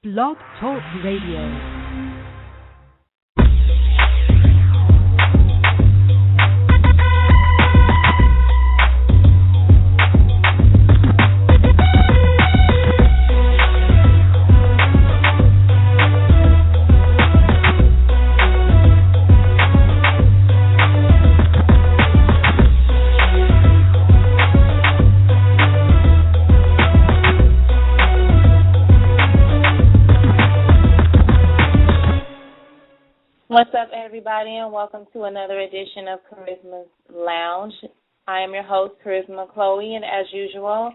Blog Talk Radio. What's up, everybody, and welcome to another edition of Charisma's Lounge. I am your host, Charisma Chloe, and as usual,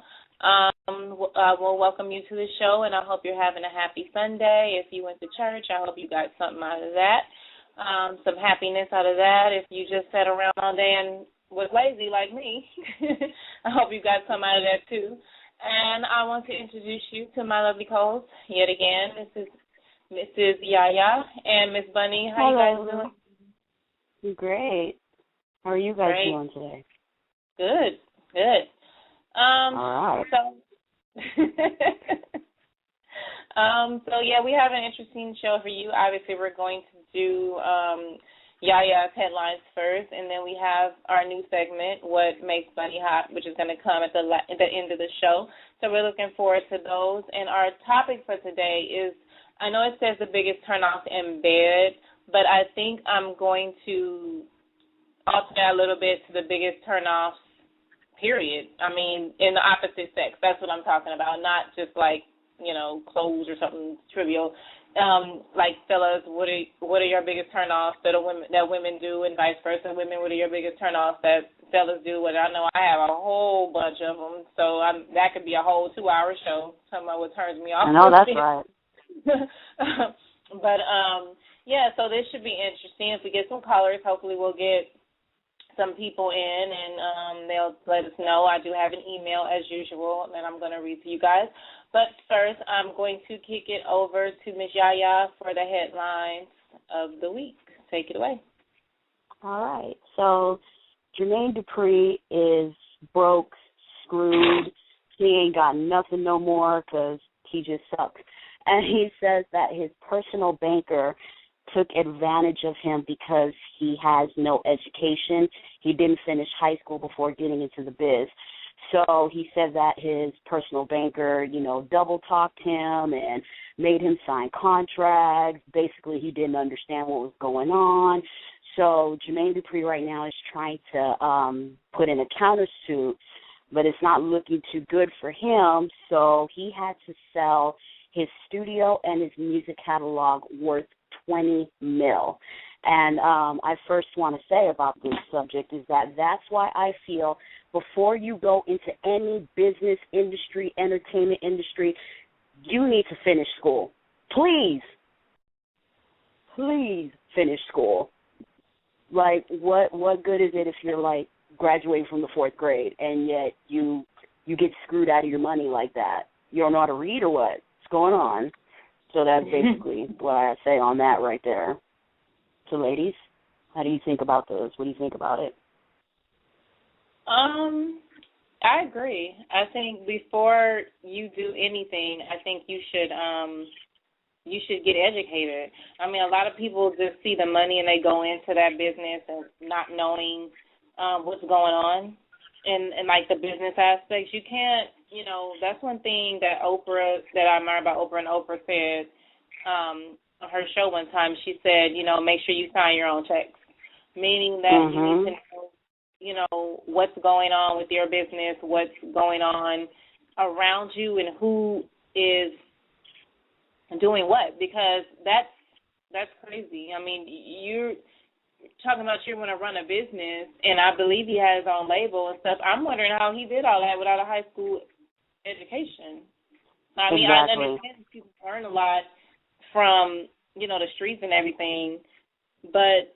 we'll welcome you to the show, and I hope you're having a happy Sunday. If you went to church, I hope you got something out of that, some happiness out of that. If you just sat around all day and was lazy like me, I hope you got some out of that, too. And I want to introduce you to my lovely co-host yet again. This is Mrs. Yaya and Miss Bunny. How you guys doing? Great. How are you guys doing today? Good. All right. So yeah, we have an interesting show for you. Obviously, we're going to do Yaya's headlines first, and then we have our new segment, What Makes Bunny Hot, which is going to come at the end of the show. So we're looking forward to those. And our topic for today is, I know it says the biggest turnoff in bed, but I think I'm going to alter that a little bit to the biggest turnoffs, period. I mean, in the opposite sex. That's what I'm talking about, not just like, clothes or something trivial. Like, fellas, what are your biggest turnoffs that women do, and vice versa? Women, what are your biggest turnoffs that fellas do? And I know I have a whole bunch of them, so that could be a whole 2-hour show, talking about what turns me off. I know, that's right. But, so this should be interesting. If we get some callers, hopefully we'll get some people in, and they'll let us know. I do have an email, as usual, that I'm going to read to you guys. But first, I'm going to kick it over to Ms. Yaya for the headlines of the week. Take it away. All right. So Jermaine Dupri is broke, screwed. He ain't got nothing no more because he just sucks. And he says that his personal banker took advantage of him because he has no education. He didn't finish high school before getting into the biz. So he said that his personal banker, double-talked him and made him sign contracts. Basically, he didn't understand what was going on. So Jermaine Dupri right now is trying to put in a countersuit, but it's not looking too good for him. So he had to sell his studio and his music catalog worth $20 million. And I first want to say about this subject is that's why I feel before you go into any business industry, entertainment industry, you need to finish school. Please finish school. Like, what good is it if you're, like, graduating from the 4th grade and yet you get screwed out of your money like that? You don't know how to read or what? What's going on? So that's basically what I say on that right there. So, ladies, how do you think about this? What do you think about it? I agree. I think before you do anything, I think you should get educated. I mean, a lot of people just see the money and they go into that business and not knowing what's going on in like the business aspects. You can't, that's one thing that I admire about Oprah, and Oprah said on her show one time. She said, make sure you sign your own checks, meaning that you need to know, what's going on with your business, what's going on around you, and who is doing what, because that's crazy. I mean, you're talking about you want to run a business, and I believe he has his own label and stuff. I'm wondering how he did all that without a high school education. I mean, I understand people learn a lot from, the streets and everything, but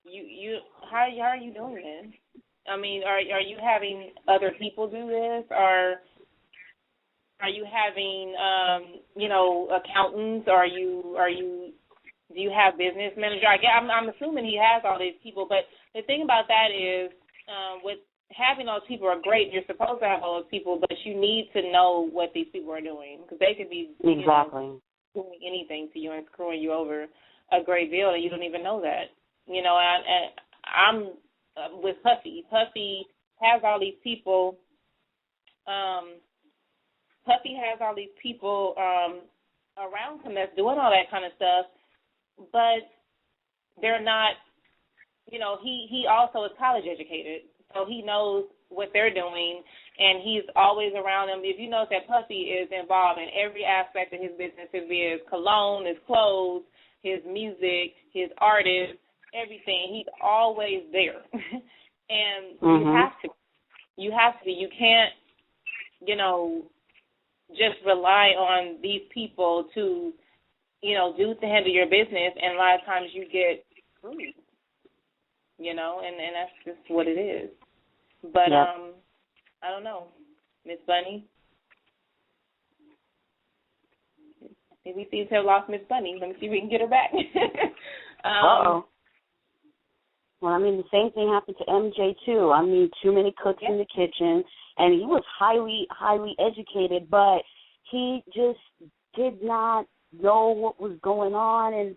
you how are you doing this? I mean, are you having other people do this, or are you having accountants? Or do you have business manager? I'm assuming he has all these people, but the thing about that is with having those people are great. You're supposed to have all those people, but you need to know what these people are doing, because they could be exactly. doing anything to you and screwing you over a great deal, and you don't even know that. You know, and I'm with Puffy. Puffy has all these people. Puffy has all these people around him that's doing all that kind of stuff, but they're not. You know, he also is college educated, so he knows what they're doing, and he's always around them. If you notice that Puffy is involved in every aspect of his business, his cologne, his clothes, his music, his artists, everything. He's always there. And you have to. You have to. You can't, you know, just rely on these people to, you know, to handle your business, and a lot of times you get screwed, you know, and that's just what it is. But, I don't know. Miss Bunny? If we seem to have lost Miss Bunny, let me see if we can get her back. Uh-oh. Well, I mean, the same thing happened to MJ, too. I mean, too many cooks in the kitchen, and he was highly, highly educated, but he just did not know what was going on, and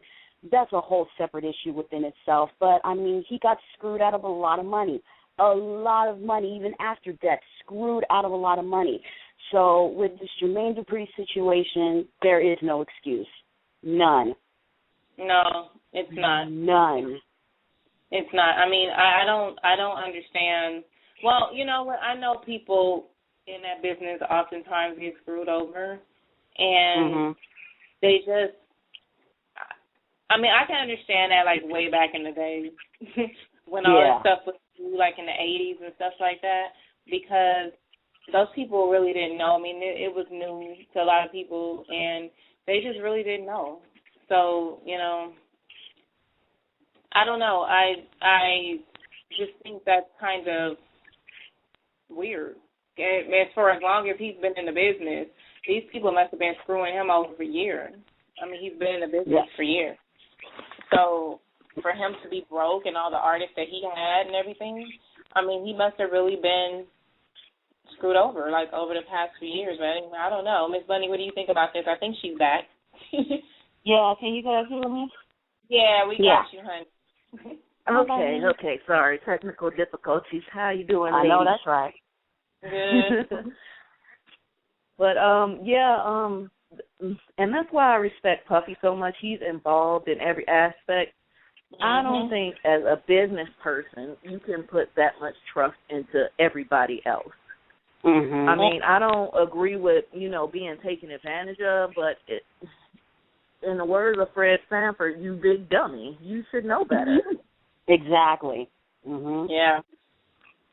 that's a whole separate issue within itself. But, I mean, he got screwed out of a lot of money, even after death, screwed out of a lot of money. So with this Jermaine Dupri situation, there is no excuse. None. No, it's not. None. It's not. I mean, I don't understand. Well, you know what? I know people in that business oftentimes get screwed over, and they just. I mean, I can understand that like way back in the day when all that stuff was like in the 80s and stuff like that, because those people really didn't know. I mean, it was new to a lot of people, and they just really didn't know. So, you know, I don't know. I just think that's kind of weird. As far as long as he's been in the business, these people must have been screwing him over for years. I mean, he's been in the business for years. So for him to be broke and all the artists that he had and everything, I mean, he must have really been screwed over, like, over the past few years. But I don't know. Miss Bunny, what do you think about this? I think she's back. Yeah, can you guys hear me? Yeah, we got you, honey. Okay. Sorry, technical difficulties. How you doing, I ladies? know that's right. Good. But, and that's why I respect Puffy so much. He's involved in every aspect. I don't think as a business person you can put that much trust into everybody else. I mean, I don't agree with, you know, being taken advantage of, but in the words of Fred Sanford, you big dummy. You should know better. Exactly. Yeah.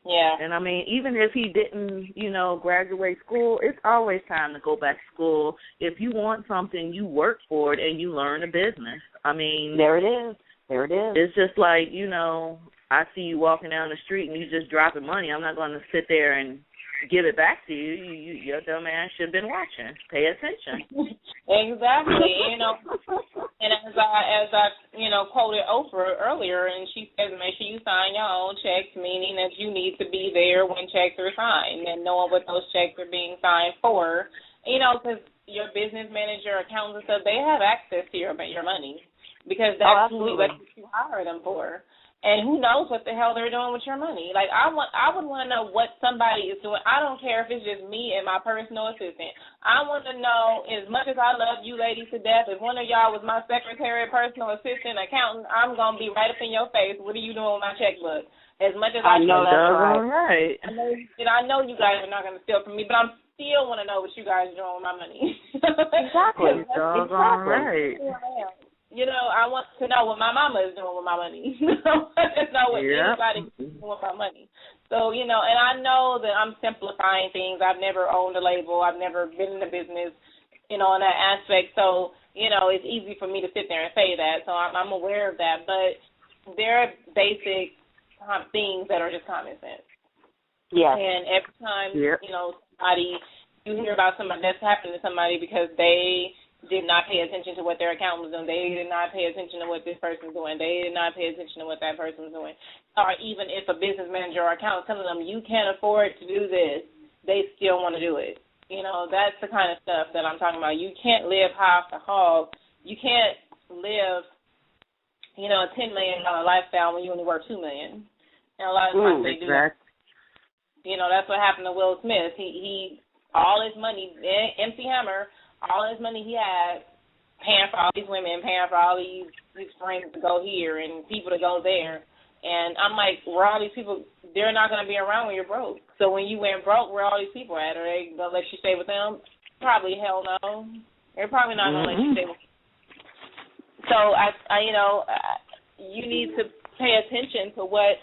Yeah. And, I mean, even if he didn't, you know, graduate school, it's always time to go back to school. If you want something, you work for it and you learn a business. I mean. There it is. It's just like, you know, I see you walking down the street and you just dropping money. I'm not going to sit there and give it back to you. Your dumb ass should have been watching. Pay attention. Exactly. You know, and as I you know, quoted Oprah earlier, and she says, make sure you sign your own checks, meaning that you need to be there when checks are signed and knowing what those checks are being signed for. You know, because your business manager, accountants, stuff, they have access to your money because that's what you hire them for. And who knows what the hell they're doing with your money. Like, I would want to know what somebody is doing. I don't care if it's just me and my personal assistant. I want to know, as much as I love you ladies to death, if one of y'all was my secretary, personal assistant, accountant, I'm going to be right up in your face. What are you doing with my checkbook? As much as I know that's right. I know you guys are not going to steal from me, but I'm still want to know what you guys are doing with my money. Exactly. Right. You know, I want to know what my mama is doing with my money. I want to know what anybody is doing with my money. So, you know, and I know that I'm simplifying things. I've never owned a label. I've never been in the business, you know, in that aspect. So, you know, it's easy for me to sit there and say that. So I'm aware of that. But there are basic things that are just common sense. Yeah. And every time, you know, you hear about somebody that's happened to somebody because they did not pay attention to what their account was doing. They did not pay attention to what this person's doing. They did not pay attention to what that person's doing. Or even if a business manager or accountant telling them you can't afford to do this, they still want to do it. You know, that's the kind of stuff that I'm talking about. You can't live high off the hog. You can't live, you know, a $10 million lifestyle when you only work $2 million. And a lot of times they do that. You know, that's what happened to Will Smith. He all his money, MC Hammer, all his money he had, paying for all these women, paying for all these friends to go here and people to go there. And I'm like, where are all these people? They're not going to be around when you're broke. So when you went broke, where are all these people at? Are they going to let you stay with them? Probably hell no. They're probably not going to let you stay with them. So, you need to pay attention to what,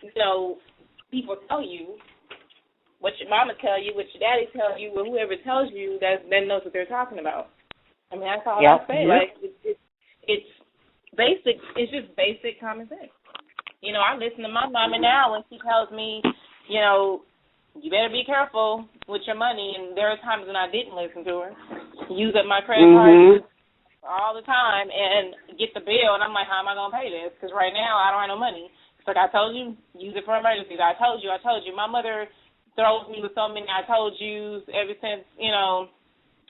you know, people tell you, what your mama tell you, what your daddy tell you, or whoever tells you that knows what they're talking about. I mean, that's all I say. Like, it's basic. It's just basic common sense. You know, I listen to my mama now when she tells me, you know, you better be careful with your money. And there are times when I didn't listen to her. Use up my credit card all the time and get the bill. And I'm like, how am I going to pay this? Because right now I don't have no money. It's like, I told you, use it for emergencies. I told you. My mother throws me with so many I told yous ever since, you know,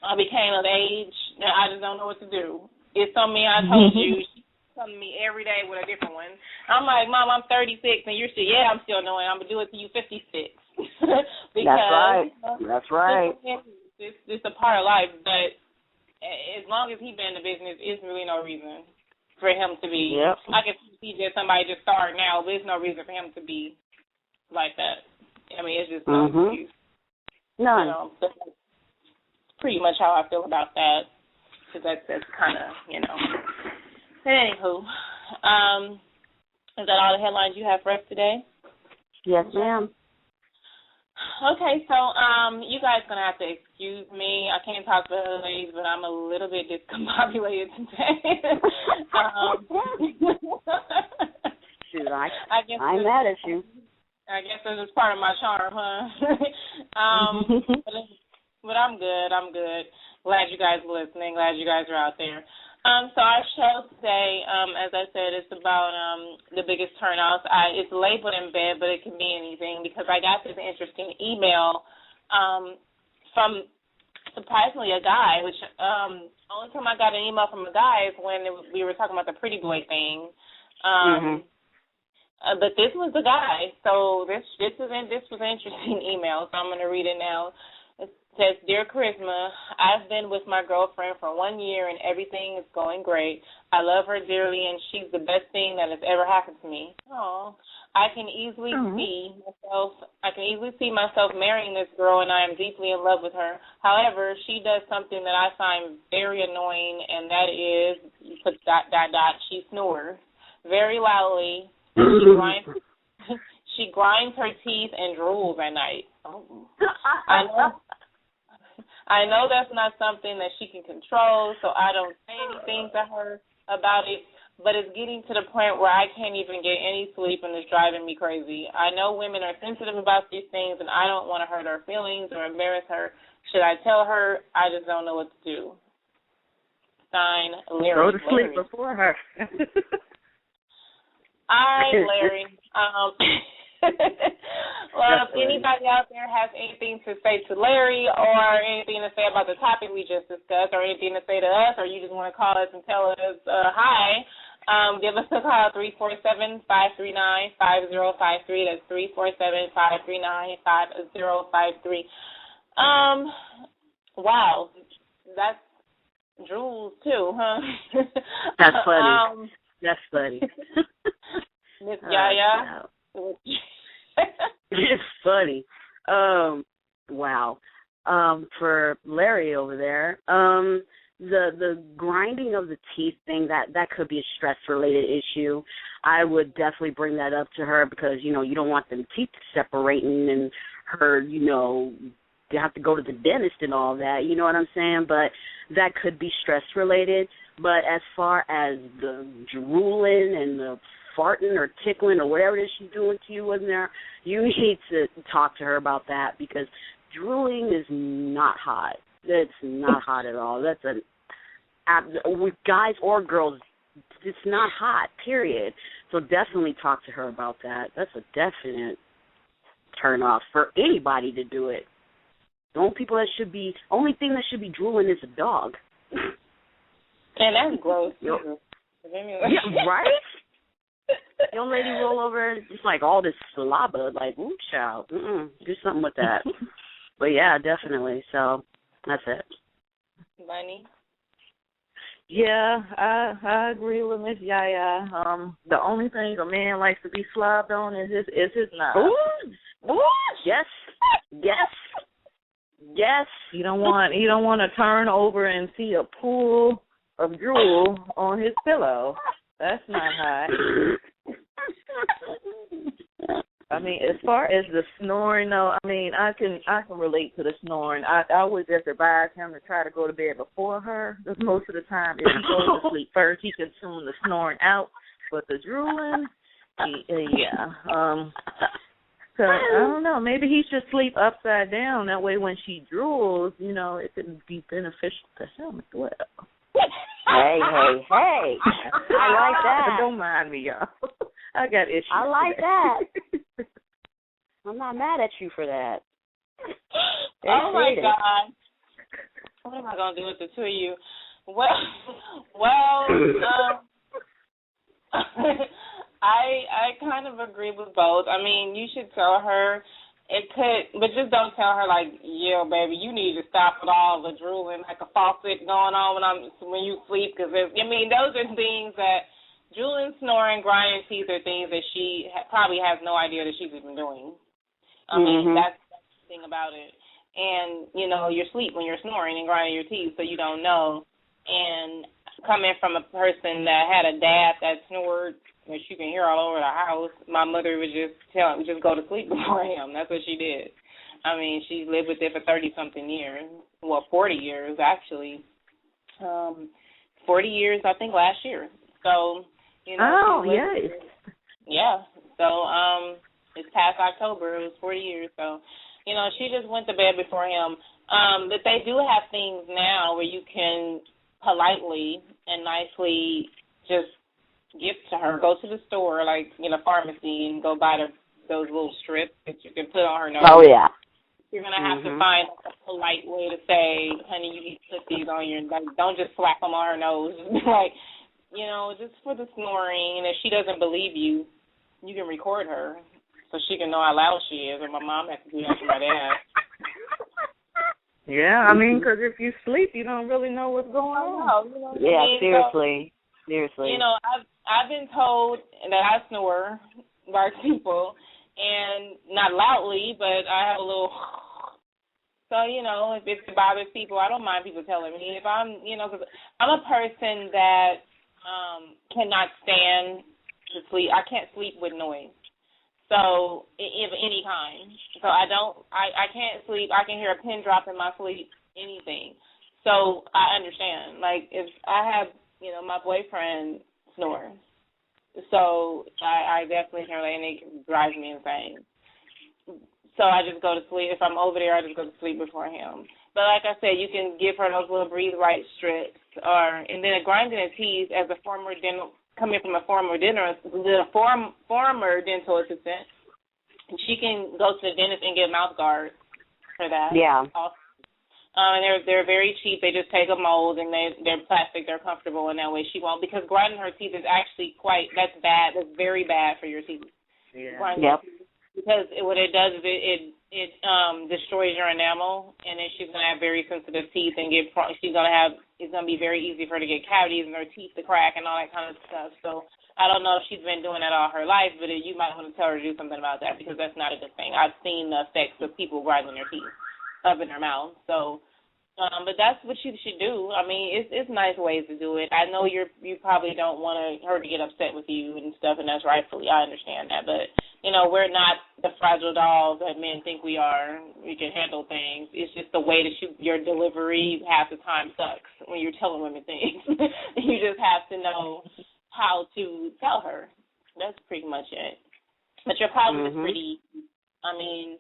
I became of age. I just don't know what to do. It's so many I told you. She's telling me every day with a different one. I'm like, Mom, I'm 36, and you're still, I'm still knowing. I'm going to do it till you 56. Because, That's right. It's a part of life, but as long as he's been in the business, it's really no reason for him to be. I can see that somebody just started now, but there's no reason for him to be like that. I mean, it's just no excuse. None. You know, that's pretty much how I feel about that, because that's kind of, you know. But anywho, is that all the headlines you have for us today? Yes, ma'am. Okay, so you guys going to have to excuse me. I can't talk to other ladies, but I'm a little bit discombobulated today. Shoot, I'm mad at you. I guess this is part of my charm, huh? But I'm good. Glad you guys are listening. Glad you guys are out there. So our show today, as I said, is about the biggest turnoffs. It's labeled in bed, but it can be anything, because I got this interesting email from, surprisingly, a guy, which only time I got an email from a guy is when we were talking about the pretty boy thing. But this was the guy. So this was an interesting email, so I'm going to read it now. It says, Dear Charisma, I've been with my girlfriend for 1 year and everything is going great. I love her dearly and she's the best thing that has ever happened to me. Oh, I can easily see myself marrying this girl, and I am deeply in love with her. However, she does something that I find very annoying, and that is, you put ... she snores very loudly. She grinds her teeth and drools at night. Oh. I know that's not something that she can control, so I don't say anything to her about it, but it's getting to the point where I can't even get any sleep, and it's driving me crazy. I know women are sensitive about these things, and I don't want to hurt her feelings or embarrass her. Should I tell her? I just don't know what to do. Sign, Larry. Go to sleep before her. Larry. Well, if anybody out there has anything to say to Larry, or anything to say about the topic we just discussed, or anything to say to us, or you just want to call us and tell us hi, give us a call, 347-539-5053. That's 347-539-5053. Wow, that's drools too, huh? That's funny. That's funny. Miss Yaya. It's funny. Wow. For Larry over there, the grinding of the teeth thing, that could be a stress related issue. I would definitely bring that up to her, because you don't want them teeth separating and her, you have to go to the dentist and all that, you know what I'm saying? But that could be stress related. But as far as the drooling and the farting or tickling or whatever it is she's doing to you in there, you need to talk to her about that, because drooling is not hot. It's not hot at all. That's with guys or girls, it's not hot, period. So definitely talk to her about that. That's a definite turn off for anybody to do it. The only thing that should be drooling is a dog. And that's gross. Yeah, right? Young lady roll over, just like all this slobber, like, ooh, child, do something with that. But yeah, definitely. So that's it. Bunny. Yeah, I agree with Miss Yaya. The only thing a man likes to be slobbed on is his knob. Ooh, yes. You don't want to turn over and see a pool of drool on his pillow. That's not hot. I mean, as far as the snoring, though, I mean, I can relate to the snoring. I always just advise him to try to go to bed before her, because most of the time, if he goes to sleep first, he can tune the snoring out. But the drooling, so I don't know. Maybe he should sleep upside down. That way, when she drools, it can be beneficial to him as well. Hey. I like that. Don't mind me, y'all. I got issues. I like that. I'm not mad at you for that. Oh, my God. What am I going to do with the two of you? Well, I kind of agree with both. I mean, you should tell her but just don't tell her, like, yeah, baby, you need to stop with all the drooling, like a faucet going on when you sleep, because, those are things that drooling, snoring, grinding teeth are things that she probably has no idea that she's even doing. I mean, that's the thing about it. And, you're asleep when you're snoring and grinding your teeth, so you don't know. And coming from a person that had a dad that snored, which you can hear all over the house, my mother would just tell him, just go to sleep before him. That's what she did. I mean, she lived with it for 30-something years. Well, 40 years, actually. 40 years, I think, last year. So, Oh, yes. Yeah. So, it's past October. It was 40 years. So, she just went to bed before him. But they do have things now where you can politely and nicely just give to her. Go to the store, like, pharmacy, and go buy those little strips that you can put on her nose. Oh, yeah. You're going to have to find a polite way to say, honey, you need to put these on your, like, don't just slap them on her nose. Like, just for the snoring. And if she doesn't believe you, you can record her so she can know how loud she is. And my mom has to do that for my dad. Yeah, I mean, because if you sleep, you don't really know what's going on. Yeah, seriously. Seriously. I've been told that I snore by people, and not loudly, but I have a little. So, if it bothers people, I don't mind people telling me. If I'm, because I'm a person that cannot stand to sleep. I can't sleep with noise. So, of any kind. So I can't sleep. I can hear a pin drop in my sleep, anything. So I understand. Like, if I have, my boyfriend snores. So I definitely can relate, and it drives me insane. So I just go to sleep. If I'm over there, I just go to sleep before him. But like I said, you can give her those little breathe right strips, and then a grinding of teeth as a former dental, coming from a former dental assistant. She can go to the dentist and get mouth guards for that. Yeah. Also. And they're very cheap. They just take a mold, and they're plastic. They're comfortable in that way. She won't, because grinding her teeth is actually that's bad. That's very bad for your teeth. Yeah. Yep. Because what it does is it destroys your enamel, and then she's gonna have very sensitive teeth, and it's gonna be very easy for her to get cavities and her teeth to crack and all that kind of stuff. So I don't know if she's been doing that all her life, but you might want to tell her to do something about that, because that's not a good thing. I've seen the effects of people grinding their teeth up in her mouth. So, but that's what she should do. I mean, it's nice ways to do it. I know you probably don't want her to get upset with you and stuff, and that's rightfully. I understand that, but we're not the fragile dolls that men think we are. We can handle things. It's just the way that your delivery half the time sucks when you're telling women things. You just have to know how to tell her. That's pretty much it. But your problem is pretty. I mean,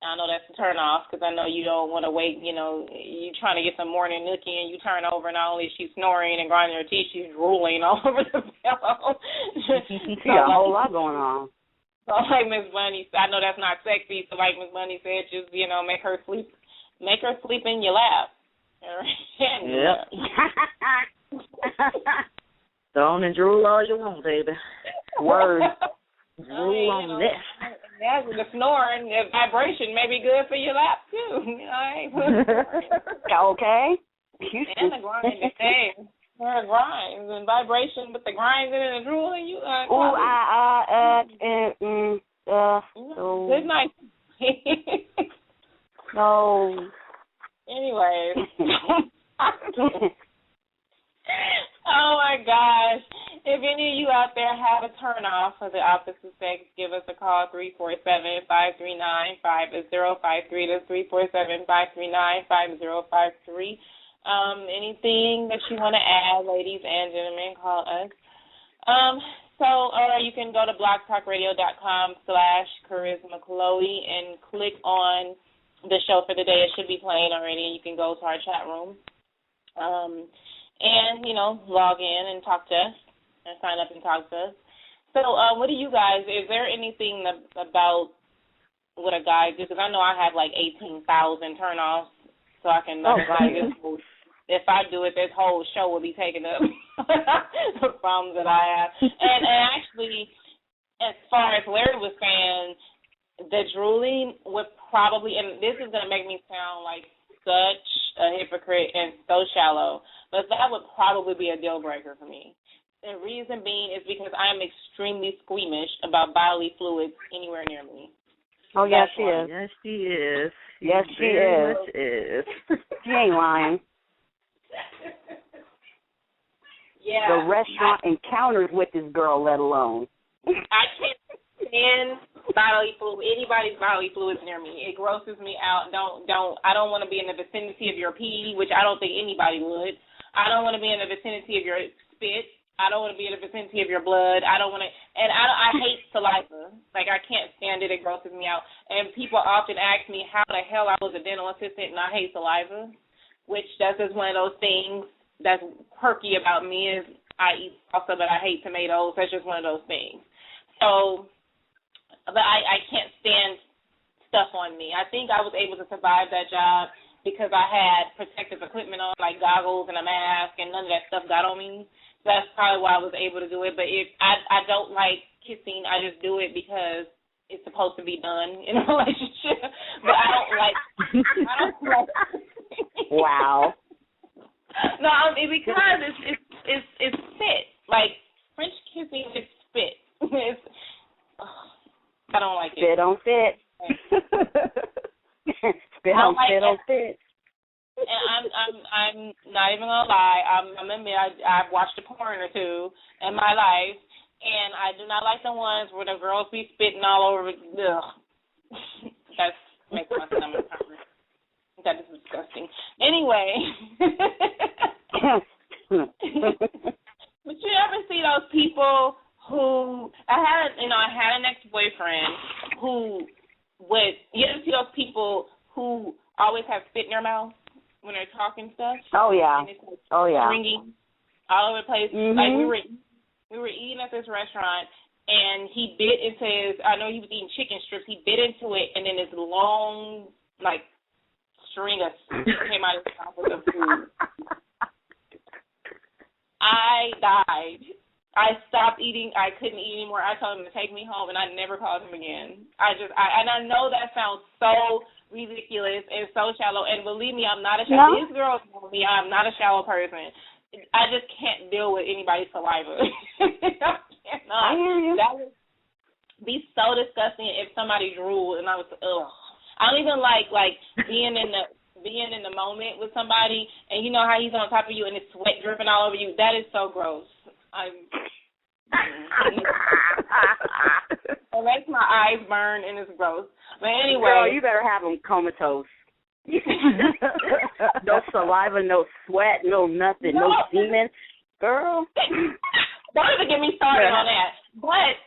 I know that's a turn off, because I know you don't want to wait, you're trying to get some morning nookie, and you turn over, and not only is she snoring and grinding her teeth, she's drooling all over the pillow. She got a whole lot going on. So like Miss Bunny, I know that's not sexy. So like Miss Bunny said, just make her sleep in your lap. Yep. Don't and drool all you want, baby. Word. Drool on this. That's the snoring, the vibration may be good for your lap too. Okay. And the grind, the same. There are grinds and vibration, but the grinds and the drooling, you Good night. No. Anyways. Oh my gosh. If any of you out there have a turn off for the opposite sex, give us a call, 347-539-5053. That's 347-539-5053. Anything that you want to add, ladies and gentlemen, call us. Or you can go to blogtalkradio.com/charismachloe and click on the show for the day. It should be playing already. You can go to our chat room and, log in and talk to us and sign up and talk to us. So what do you guys, is there anything about what a guy do? Because I know I have like 18,000 turn-offs, so I can if I do it, this whole show will be taken up. The problems that I have. And actually, as far as Larry was saying, the drooling would probably, and this is going to make me sound like such a hypocrite and so shallow, but that would probably be a deal breaker for me. The reason being is because I am extremely squeamish about bodily fluids anywhere near me. Oh, yes, she is. Yes, she is. Yes, she is. Much is. She ain't lying. Yeah. The restaurant encounters with this girl, let alone. I can't stand anybody's bodily fluids near me. It grosses me out. I don't want to be in the vicinity of your pee, which I don't think anybody would. I don't want to be in the vicinity of your spit. I don't want to be in the vicinity of your blood. I hate saliva. Like, I can't stand it. It grosses me out. And people often ask me how the hell I was a dental assistant and I hate saliva, which that's just one of those things that's quirky about me is I eat salsa, but I hate tomatoes. That's just one of those things. So, but I can't stand stuff on me. I think I was able to survive that job because I had protective equipment on, like goggles and a mask, and none of that stuff got on me. That's probably why I was able to do it. But if I don't like kissing, I just do it because it's supposed to be done in a relationship. But I don't like. Wow. No, because it's spit. Like French kissing is spit. I don't like it. Spit on fit. Spit on fit. And I'm not even gonna lie. I'm admit I've watched a porn or two in my life, and I do not like the ones where the girls be spitting all over. Ugh. That makes my stomach hurt. That is disgusting. Anyway. But you ever see those people who I had an ex-boyfriend who would, you ever see those people who always have spit in their mouth when they're talking stuff? Oh yeah. And it's like ringing all over the place. Mm-hmm. Like we were eating at this restaurant and he bit into his, I know he was eating chicken strips, he bit into it and then this long like string of spit came out of his mouth with the food. I died. I stopped eating. I couldn't eat anymore. I told him to take me home, and I never called him again. I know that sounds so ridiculous and so shallow. And believe me, I'm not a shallow. These girls know me. I'm not a shallow person. I just can't deal with anybody's saliva. I hear you. That would be so disgusting if somebody drooled, and I was ugh. I don't even like being in the moment with somebody, and you know how he's on top of you and it's sweat dripping all over you. That is so gross. It makes my eyes burn and it's gross. But anyway, girl, you better have them comatose. No saliva, no sweat, no nothing, no semen, girl. Don't even get me started on that. But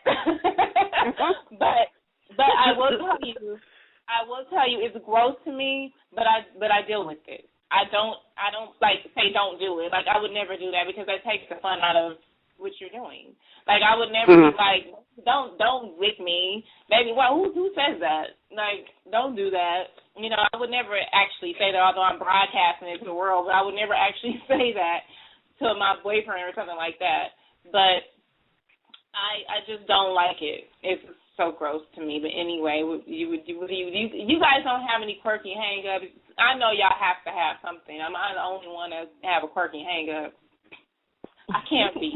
I will tell you, it's gross to me. But I deal with it. I don't like say don't do it. Like I would never do that because that takes the fun out of what you're doing. Like, I would never be like, don't lick me, baby. Well, who says that? Like, don't do that. You know, I would never actually say that, although I'm broadcasting it to the world, but I would never actually say that to my boyfriend or something like that. But I just don't like it. It's so gross to me. But anyway, you guys don't have any quirky hang-ups. I know y'all have to have something. I'm not the only one that have a quirky hang-up. I can't be.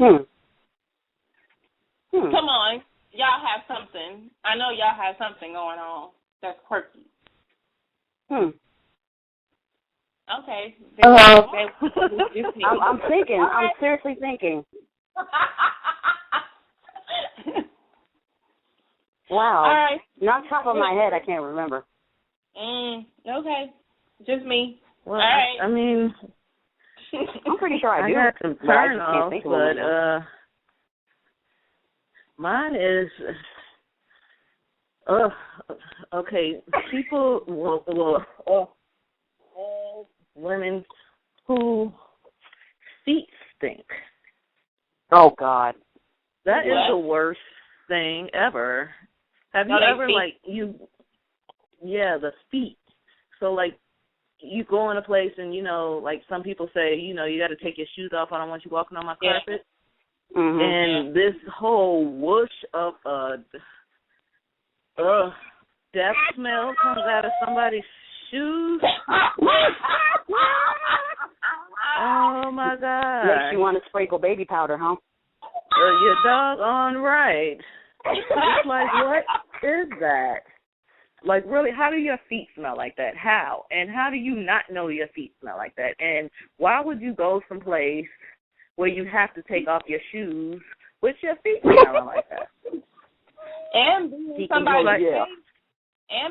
Come on. Y'all have something. I know y'all have something going on that's quirky. Okay. I'm thinking. I'm seriously thinking. Wow. All right. Not top of my head, I can't remember. Okay. Just me. Well, all right. I mean, I'm pretty sure I do. I got some turn off, but mine is okay. People women who feet stink. Oh God. That is the worst thing ever. Have you ever the feet. So like you go in a place and, you know, like some people say, you know, you got to take your shoes off. I don't want you walking on my carpet. And this whole whoosh of death smell comes out of somebody's shoes. Oh my God. Makes you want to sprinkle baby powder, huh? You're doggone right. It's like, what is that? Like, really, how do your feet smell like that? How? And how do you not know your feet smell like that? And why would you go someplace where you have to take off your shoes with your feet smelling like that? And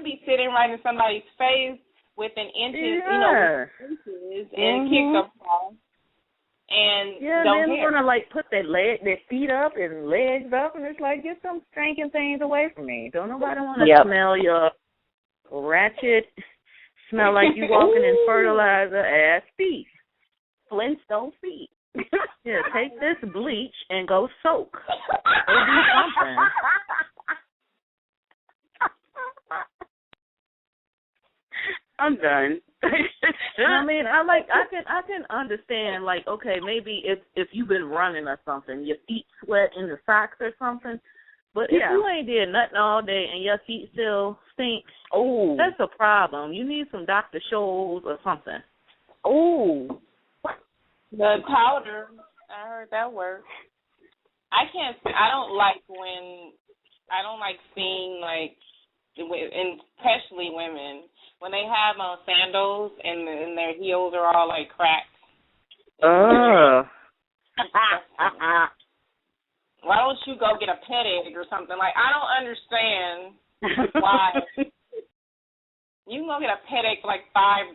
be sitting right in somebody's face within inches, inches and kick them off. And don't then want to like put their feet up and legs up, and it's like, get some stinking things away from me. Don't nobody want to smell your ratchet, smell like you walking in fertilizer ass feet, Flintstone feet. Yeah, take this bleach and go soak. Go do something. I'm done. I mean, I can understand, like, okay, maybe if you've been running or something, your feet sweat in the socks or something. But if you ain't did nothing all day and your feet still stink, that's a problem. You need some Dr. Scholl's or something. The powder, I heard that word. I don't like seeing, like, and especially women, when they have on sandals and their heels are all like cracked. Why don't you go get a pet egg or something? Like, I don't understand why. You can go get a pet egg for like $5.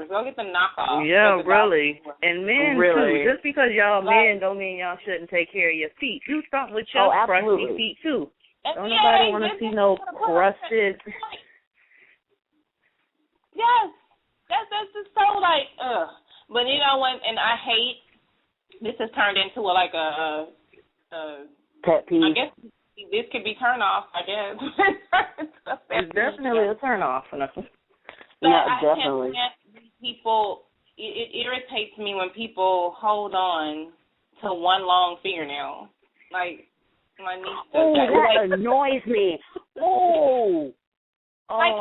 Go get the knockoff. Yeah, really. And men too. Just because y'all men don't mean y'all shouldn't take care of your feet. Do something with your crusty feet too. Don't nobody want to see no crusted. Yes, that's just so like, ugh. But you know what? And I hate. This has turned into a pet peeve. I guess this could be turn off. I guess it's definitely a turn off. Yeah, definitely. People, it irritates me when people hold on to one long fingernail. Like my niece. That annoys me. Like,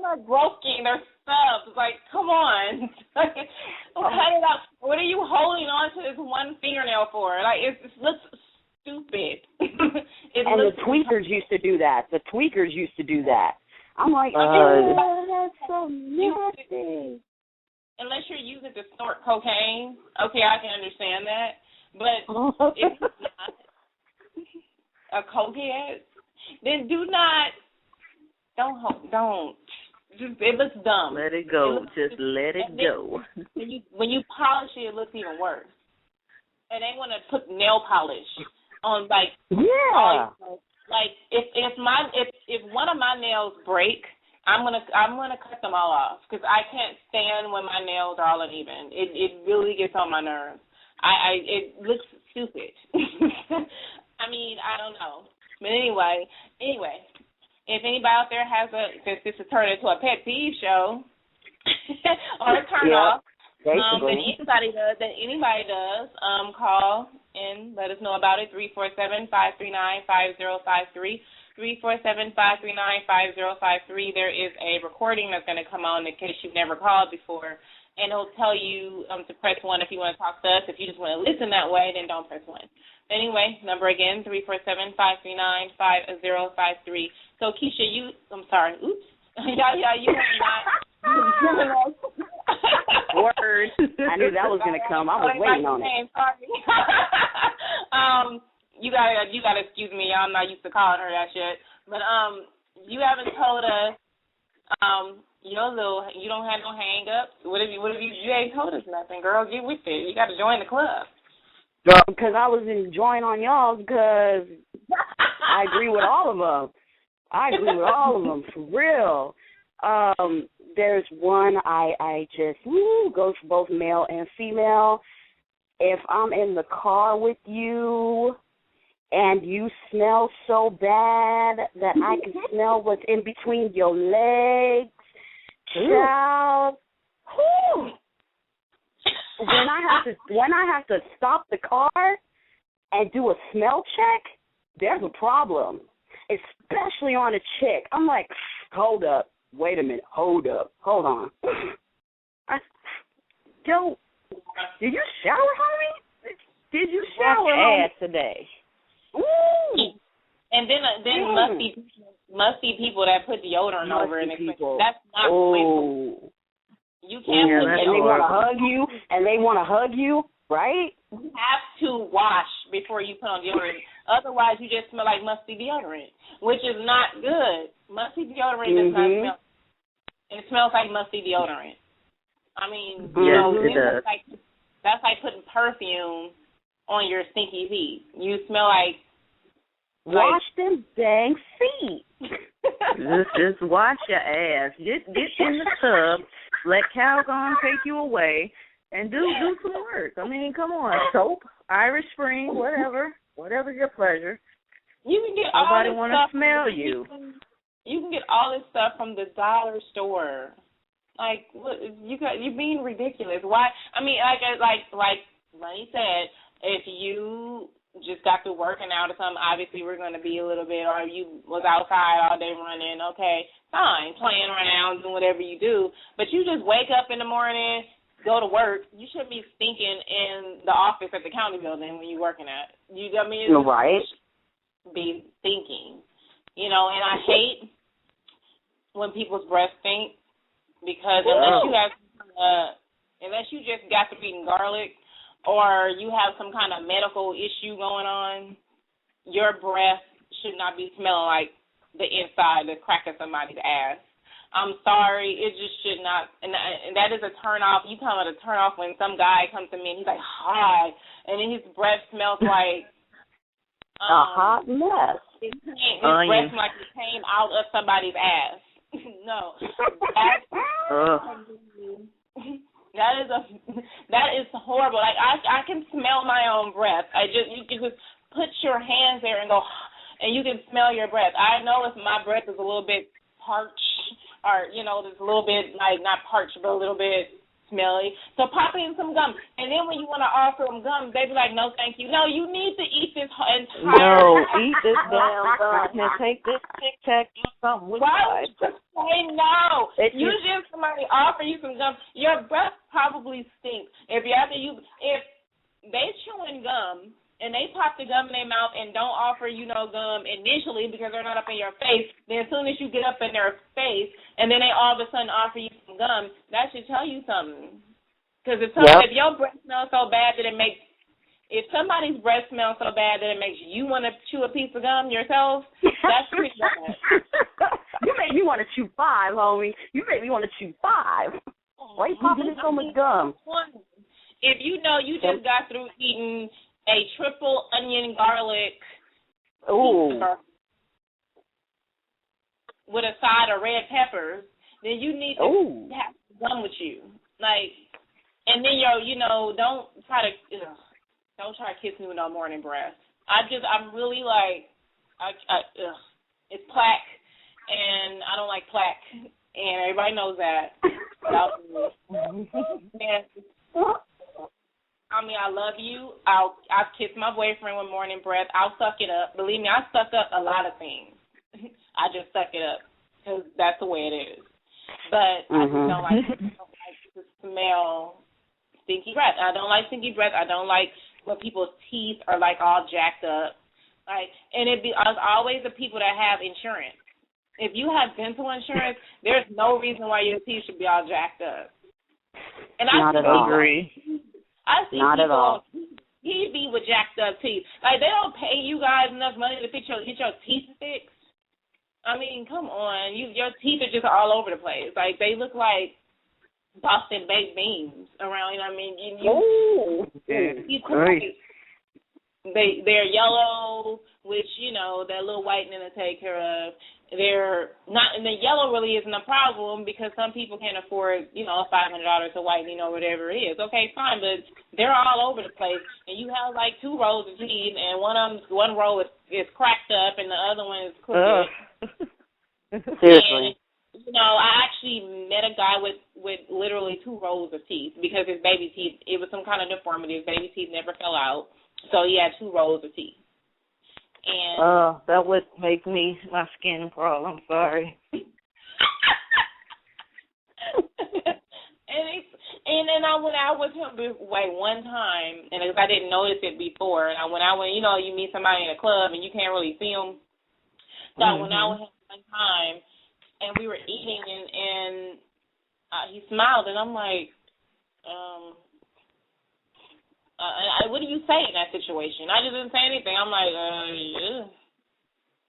they're broken, they're stubs. Like, come on. Cut it out. What are you holding on to this one fingernail for? Like, it looks stupid. The tweakers used to do that. I'm like, that's so nasty. Unless you're using to snort cocaine, okay, I can understand that. But if it's not a cokehead, then don't. Just, it looks dumb. Let it go. Just let it go. When you polish it, it looks even worse. And they want to put nail polish on, like, like if one of my nails break, I'm gonna cut them all off because I can't stand when my nails are all uneven. It really gets on my nerves. It looks stupid. I mean, I don't know. But anyway, if anybody out there has since this has turned into a pet peeve show or a turn off, that anybody does, call and let us know about it. 347-539-5053. 347-539-5053. There is a recording that's going to come on in case you've never called before, and it'll tell you to press 1 if you want to talk to us. If you just want to listen that way, then don't press 1. Anyway, number again, 347-539-5053. So, Keisha, I'm sorry. Oops. Yeah, you have not. Word. I knew that was going to come. I was waiting on it. Sorry. You gotta excuse me. I'm not used to calling her that shit. But you haven't told us you don't have no hang ups. What if you ain't told us nothing, girl? Get with it. You got to join the club. Because I was enjoying on y'all because I agree with all of them. For real. There's one I just goes for both male and female. If I'm in the car with you and you smell so bad that I can smell what's in between your legs, child, when I have to stop the car and do a smell check, there's a problem, especially on a chick. I'm like, hold up, wait a minute, hold on. Did you shower, homie? Did you shower, ass today? Ooh. And then musty people that put deodorant over it. That's not the way. You can't put deodorant. And they want to hug you, right? You have to wash before you put on deodorant. Otherwise, you just smell like musty deodorant, which is not good. Musty deodorant does not smell. It smells like musty deodorant. I mean, it does. That's like putting perfume on your stinky feet. You smell like wash them dang feet. just wash your ass. Get in the tub. Let Calgon take you away and do some work. I mean, come on, soap, Irish Spring, whatever your pleasure. You can get nobody want to smell you. You can get all this stuff from the dollar store. Like, look, you're being ridiculous. Why? I mean, like Lenny said, if you just got to working out or something, obviously we're going to be a little bit, or you was outside all day running, okay, fine, playing around, doing whatever you do. But you just wake up in the morning, go to work, you shouldn't be stinking in the office at the county building when you're working at. You know what I mean? Right. Be thinking. And I hate when people's breath stink. Because unless you just got to eating garlic or you have some kind of medical issue going on, your breath should not be smelling like the inside, the crack of somebody's ass. I'm sorry, it just should not. And that is a turn off. You talking about a turn off when some guy comes to me and he's like, hi, and then his breath smells like a hot mess. His breath smells like it came out of somebody's ass. No, that is horrible. Like I can smell my own breath. You can just put your hands there and go, and you can smell your breath. I know if my breath is a little bit parched, or there's a little bit like not parched, but a little bit smelly. So pop in some gum, and then when you want to offer them gum, they be like, "No, thank you. No, you need to eat this entire. No, eat this damn gum and take this Tic Tac, do something with it." Why would you say no? Usually, if somebody offer you some gum, your breath probably stinks. If they chewing gum and they pop the gum in their mouth and don't offer you no gum initially because they're not up in your face, then as soon as you get up in their face and then they all of a sudden offer you some gum, that should tell you something. Because if your breath smells so bad that if somebody's breath smells so bad that it makes you want to chew a piece of gum yourself, that's pretty bad. You make me want to chew 5, homie. You make me want to chew 5. Why you popping in so much gum? If you know you just got through eating a triple onion garlic pizza with a side of red peppers, then you need to have gum with you. Like, And then don't try to kiss me with no morning breath. I'm really like, it's plaque, and I don't like plaque, and everybody knows that. I love you. I'll kiss my boyfriend with morning breath. I'll suck it up. Believe me, I suck up a lot of things. I just suck it up because that's the way it is. But I just don't like to smell stinky breath. I don't like stinky breath. I don't like when people's teeth are like all jacked up. And it's always the people that have insurance. If you have dental insurance, there's no reason why your teeth should be all jacked up. And Not at all. Agree. I see Not at all. TV with jacked up teeth. Like, they don't pay you guys enough money to get your teeth fixed. I mean, come on. Your teeth are just all over the place. Like, they look like Boston baked beans around. You know what I mean? They're yellow, which, that little whitening to take care of. They're not, and the yellow really isn't a problem because some people can't afford, $500 to whitening or whatever it is. Okay, fine, but they're all over the place, and you have like 2 rows of teeth, and one row is cracked up, and the other one is crooked. Seriously. And, I actually met a guy with literally 2 rows of teeth because his baby teeth, it was some kind of deformity. His baby teeth never fell out, so he had 2 rows of teeth. And that would make my skin crawl. I'm sorry. And then I went out with him one time, and because I didn't notice it before, and I went out when you meet somebody in a club and you can't really see them. So I went out with him one time, and we were eating, and he smiled, and I'm like, what do you say in that situation? I just didn't say anything. I'm like, yeah.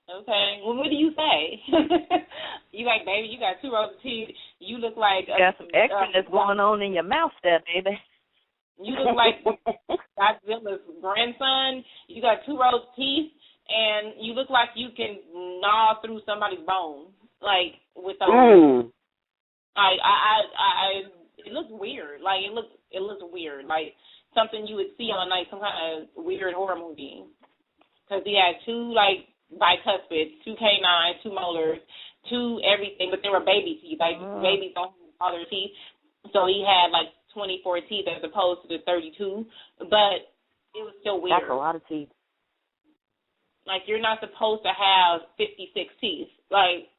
Okay. Well, what do you say? You like, baby, you got 2 rows of teeth. You look like... got some extraness going on in your mouth there, baby. You look like Godzilla's grandson. You got 2 rows of teeth, and you look like you can gnaw through somebody's bone. Like, with those... it looks weird. Like, it looks weird. Like, something you would see on, like, some kind of weird horror movie. Because he had 2, like, bicuspids, 2 canines, 2 molars, 2 everything, but they were baby teeth. Like, babies don't have all their teeth. So he had, like, 24 teeth as opposed to the 32. But it was still weird. That's a lot of teeth. Like, you're not supposed to have 56 teeth. Like,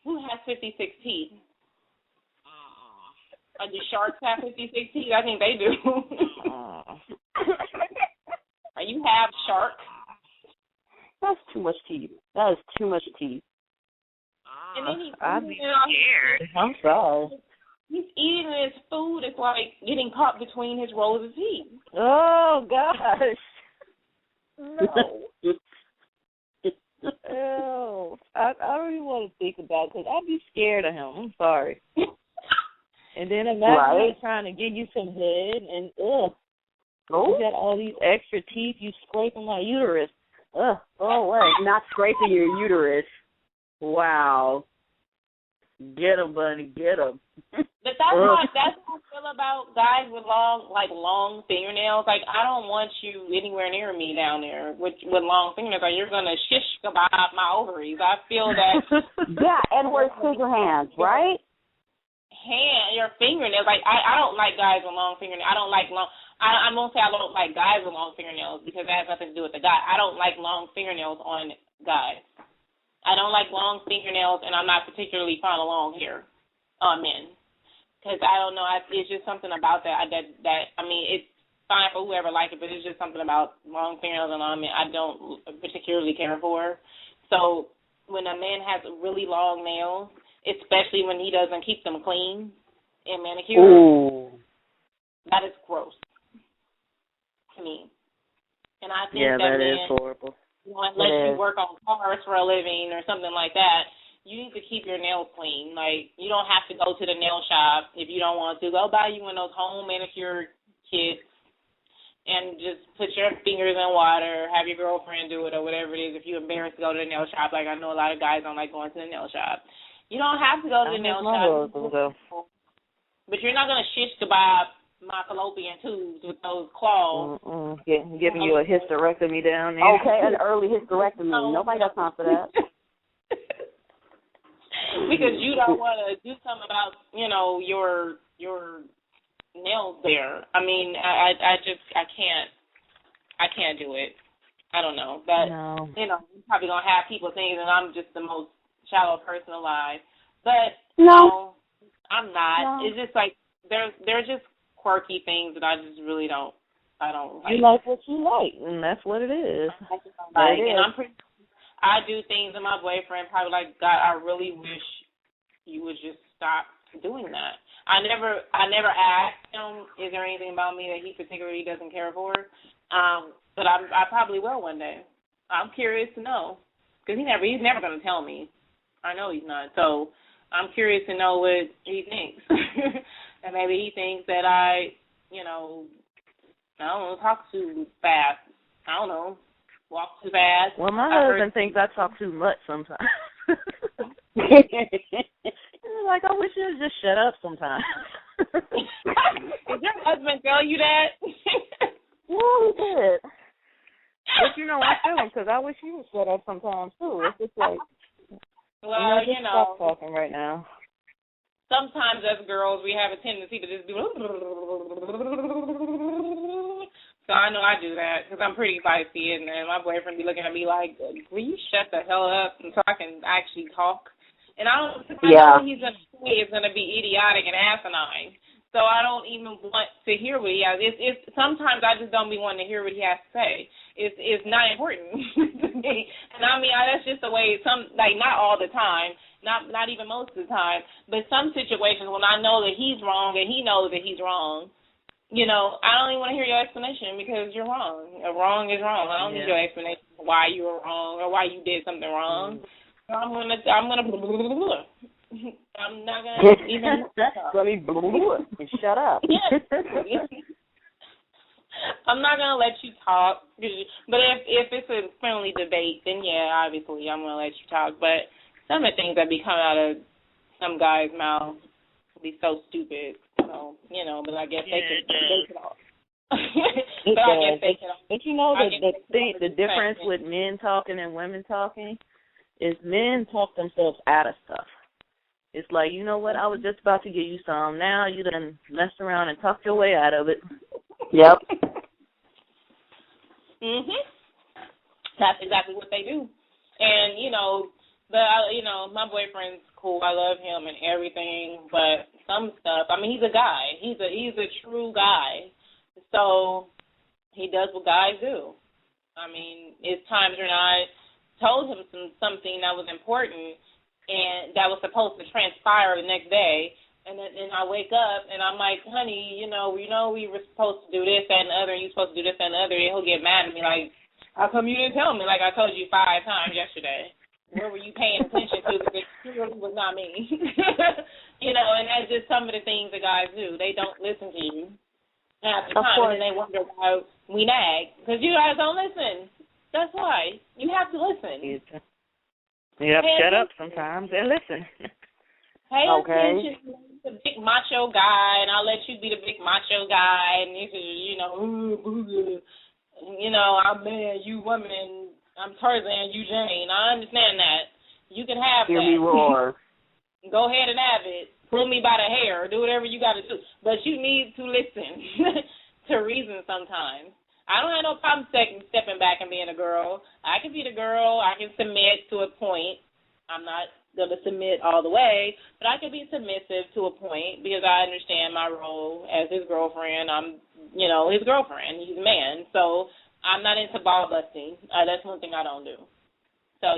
who has 56 teeth? Do sharks have 56 teeth? I think they do. You have sharks. That's too much teeth. That is too much teeth. And then I'd be scared. I'm sorry. He's eating his food. It's like getting caught between his rows of teeth. Oh, gosh. No. Ew. I don't even want to think about it because I'd be scared of him. I'm sorry. And then imagine him trying to give you some head and, you got all these extra teeth. You scraping my uterus. Go away. Not scraping your uterus. Wow. Get him, bunny. Get him. But that's how I feel about guys with long fingernails. Like, I don't want you anywhere near me down there with long fingernails. Like, you're going to shish kebab my ovaries. I feel that. Yeah, and wear finger hands, right? Your fingernails. Like, I don't like guys with long fingernails. I don't like long. I won't say I don't like guys with long fingernails because that has nothing to do with the guy. I don't like long fingernails on guys. I don't like long fingernails, and I'm not particularly fond of long hair on men. Because I don't know, it's just something about that. I mean, it's fine for whoever likes it, but it's just something about long fingernails on men I don't particularly care for. So when a man has really long nails, especially when he doesn't keep them clean and manicured, that is gross to me. And I think that is horrible. Unless you work on cars for a living or something like that, you need to keep your nails clean. Like, you don't have to go to the nail shop if you don't want to. Go buy you one of those home manicure kits and just put your fingers in water, have your girlfriend do it or whatever it is if you're embarrassed to go to the nail shop. Like, I know a lot of guys don't like going to the nail shop. You don't have to go to the nail shop. But you're not going to shish kebab my fallopian tubes with those claws. Giving you a hysterectomy down there. Okay, an early hysterectomy. Nobody got time for that. Because you don't want to do something about, your nails there. I mean, I can't do it. I don't know. But, no. You're probably going to have people thinking that I'm just the most shallow person alive. But, no, I'm not. No. It's just like, they're just quirky things that I just really don't like. You like what you like, and that's what it is. I do things that my boyfriend probably like, God, I really wish you would just stop doing that. I never asked him, is there anything about me that he particularly doesn't care for? But I probably will one day. I'm curious to know, because he's never going to tell me. I know he's not. So I'm curious to know what he thinks. And maybe he thinks that I don't know, talk too fast. I don't know, walk too fast. Well, my husband thinks I talk too much sometimes. Like, I wish you would just shut up sometimes. Did your husband tell you that? Well, he did. But, I feel him, because I wish you would shut up sometimes, too. It's just like, well, stop talking right now. Sometimes as girls, we have a tendency to just do, so I know I do that, because I'm pretty feisty, and my boyfriend be looking at me like, will you shut the hell up so I can actually talk? And I know he's going to say it's going to be idiotic and asinine. So I don't even want to hear what he has. It's sometimes I just don't be wanting to hear what he has to say. It's not important to me. And I mean, that's just the way not all the time, not even most of the time, but some situations when I know that he's wrong and he knows that he's wrong, I don't even want to hear your explanation because you're wrong. Wrong is wrong. I don't need your explanation for why you were wrong or why you did something wrong. I'm gonna I'm not gonna even let me and shut up. I'm not gonna let you talk. But if it's a friendly debate, then obviously I'm gonna let you talk. But some of the things that be coming out of some guy's mouth be so stupid. So but I guess they can all. But I guess they can all. But the difference with men talking and women talking is men talk themselves out of stuff. It's like, you know what, I was just about to give you some. Now you done messed around and talked your way out of it. Yep. That's exactly what they do. And, my boyfriend's cool. I love him and everything, but some stuff, I mean, he's a guy. He's a true guy. So he does what guys do. I mean, it's times when I told him something that was important and that was supposed to transpire the next day, and then I wake up and I'm like, honey, we were supposed to do this, that, and the other, and you're supposed to do this, that, and the other, and he'll get mad at me like, how come you didn't tell me? Like I told you 5 times yesterday. Where were you paying attention to? Because it clearly was not me. And that's just some of the things that guys do. They don't listen to you half the time, and then they wonder why we nag. Because you guys don't listen. That's why. You have to listen. You have to shut up sometimes and listen. Pay attention to the big macho guy, and I'll let you be the big macho guy, and you I'm man, you woman, I'm Tarzan, you Jane. I understand that. You can have Hear that. me roar. Go ahead and have it. Pull me by the hair. Do whatever you got to do. But you need to listen to reason sometimes. I don't have no problem stepping back and being a girl. I can be the girl. I can submit to a point. I'm not going to submit all the way, but I can be submissive to a point because I understand my role as his girlfriend. I'm, his girlfriend. He's a man. So I'm not into ball busting. That's one thing I don't do. So,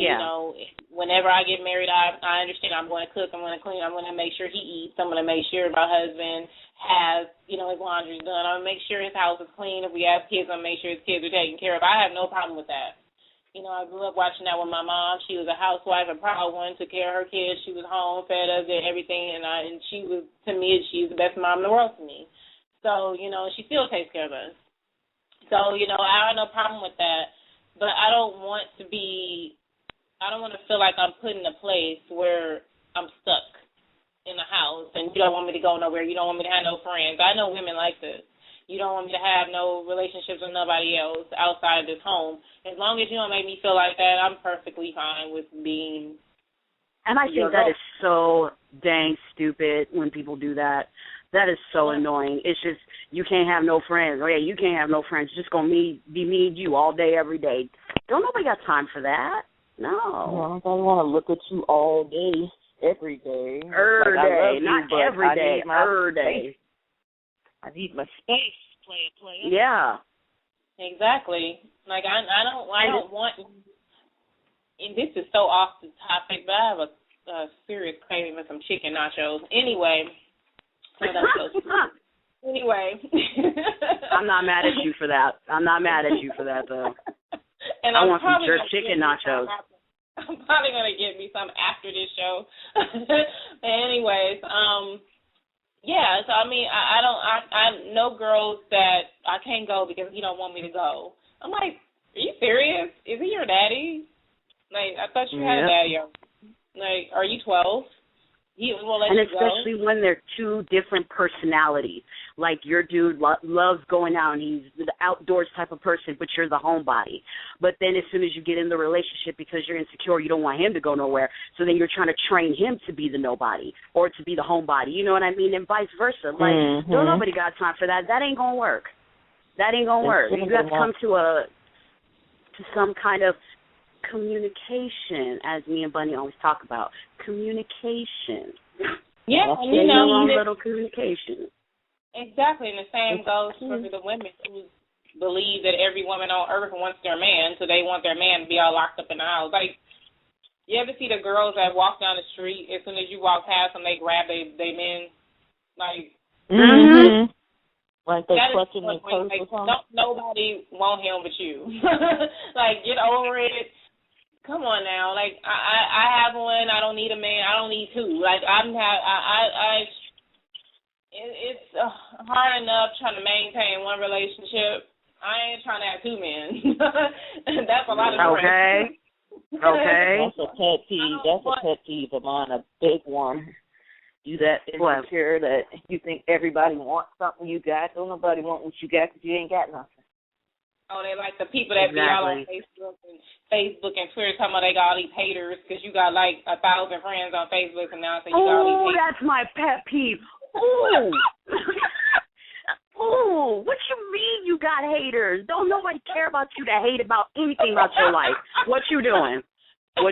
whenever I get married, I understand I'm going to cook, I'm going to clean, I'm going to make sure he eats, I'm going to make sure my husband has, his laundry done, I'm going to make sure his house is clean. If we have kids, I'm going to make sure his kids are taken care of. I have no problem with that. I grew up watching that with my mom. She was a housewife, a proud one, took care of her kids. She was home, fed us, did everything, and she was, to me, she's the best mom in the world to me. So, she still takes care of us. So, I have no problem with that, but I don't want to feel like I'm put in a place where I'm stuck in the house and you don't want me to go nowhere. You don't want me to have no friends. I know women like this. You don't want me to have no relationships with nobody else outside of this home. As long as you don't make me feel like that, I'm perfectly fine with being. And I think that is so dang stupid when people do that. That is so annoying. It's just, you can't have no friends. Oh, yeah, you can't have no friends. It's just going to be me and you all day, every day. Don't nobody got time for that. No. Well, I don't want to look at you all day, every day. Every day, not every day, every day. I need my space, play. Yeah. Exactly. Like, I don't want, and this is so off the topic, but I have a serious craving for some chicken nachos. Anyway. Anyway. I'm not mad at you for that. Though. And I want some jerk chicken nachos. I'm probably going to get me some after this show. But anyways, yeah, so I mean, I know girls that I can't go because he don't want me to go. I'm like, are you serious? Is he your daddy? Like, I thought you had a daddy. Like, are you 12? He will let and you especially go. when they're two different personalities. Like, your dude loves going out, and he's the outdoors type of person, but you're the homebody. But then as soon as you get in the relationship, because you're insecure, you don't want him to go nowhere, so then you're trying to train him to be the nobody or to be the homebody. You know what I mean? And vice versa. Like, don't nobody got time for that. That ain't going to work. You have to come to some kind of communication, as me and Bunny always talk about. Communication. Yeah, and you know, little communication. Exactly, and the same goes for the women who believe that every woman on earth wants their man, so they want their man to be all locked up in the house. Like, you ever see the girls that walk down the street, as soon as you walk past them, they grab they men? Like, like they clutching their purse or something? Don't nobody want him but you. Like, get over it. Come on now. Like, I have one. I don't need a man. I don't need two. Like, it's hard enough trying to maintain one relationship. I ain't trying to have two men. That's a lot of Okay. That's a pet peeve. That's a pet peeve of mine, a big one. You that insecure that you think everybody wants something you got. Don't nobody want what you got because you ain't got nothing. Oh, they like the people that be all on Facebook and Twitter talking about they got all these haters because you got like 1,000 friends on Facebook and now say you got all these haters. Oh, that's my pet peeve. Ooh. Ooh, what you mean you got haters? Don't nobody care about you to hate about anything about your life. What you doing? You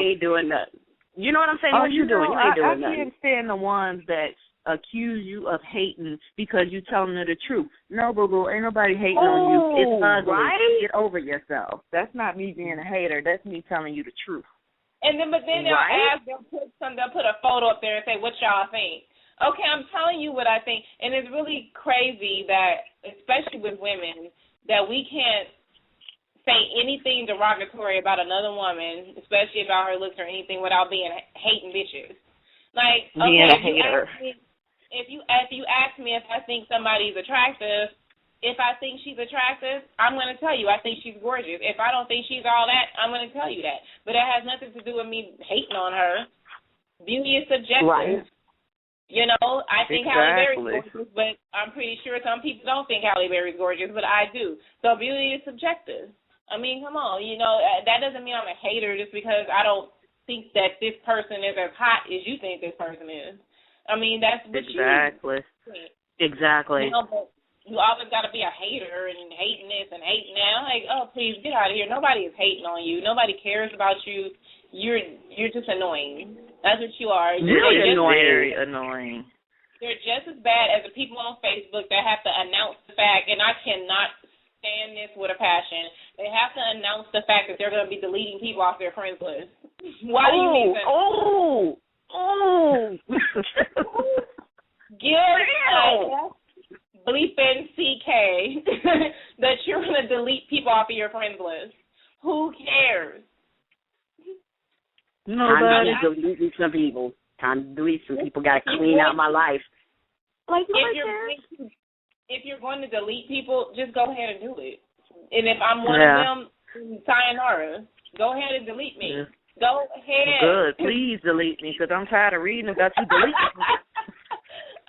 ain't doing nothing. You know what I'm saying? What you doing? You ain't doing nothing. I can't stand the ones that accuse you of hating because you telling her the truth. No, boo-boo, ain't nobody hating on you. It's ugly. Right? Get over yourself. That's not me being a hater. That's me telling you the truth. And then, but then they'll put a photo up there and say, what y'all think? Okay, I'm telling you what I think. And it's really crazy that, especially with women, that we can't say anything derogatory about another woman, especially about her looks or anything, without being hating bitches. Like, being a hater. If you ask me if I think somebody's attractive, if I think she's attractive, I'm going to tell you I think she's gorgeous. If I don't think she's all that, I'm going to tell you that. But it has nothing to do with me hating on her. Beauty is subjective. Right. You know, I think Halle Berry's gorgeous, but I'm pretty sure some people don't think Halle Berry's gorgeous, but I do. So beauty is subjective. I mean, come on. You know, that doesn't mean I'm a hater just because I don't think that this person is as hot as you think this person is. I mean, that's what you think. Exactly. You know, but you always got to be a hater and hating this and hating that. I'm like, oh, please, get out of here. Nobody is hating on you. Nobody cares about you. You're just annoying. That's what you are. Really annoying. Very annoying. They're just as bad as the people on Facebook that have to announce the fact, and I cannot stand this with a passion. They have to announce the fact that they're going to be deleting people off their friends list. Why do you need that? Bleeping CK that you're going to delete people off of your friends list. Who cares? Time to delete some people. Got to clean out my life. Like, if you're going to delete people, just go ahead and do it. And if I'm one of them, sayonara. Go ahead and delete me. Go ahead. Good. Please delete me because I'm tired of reading about you deleting me.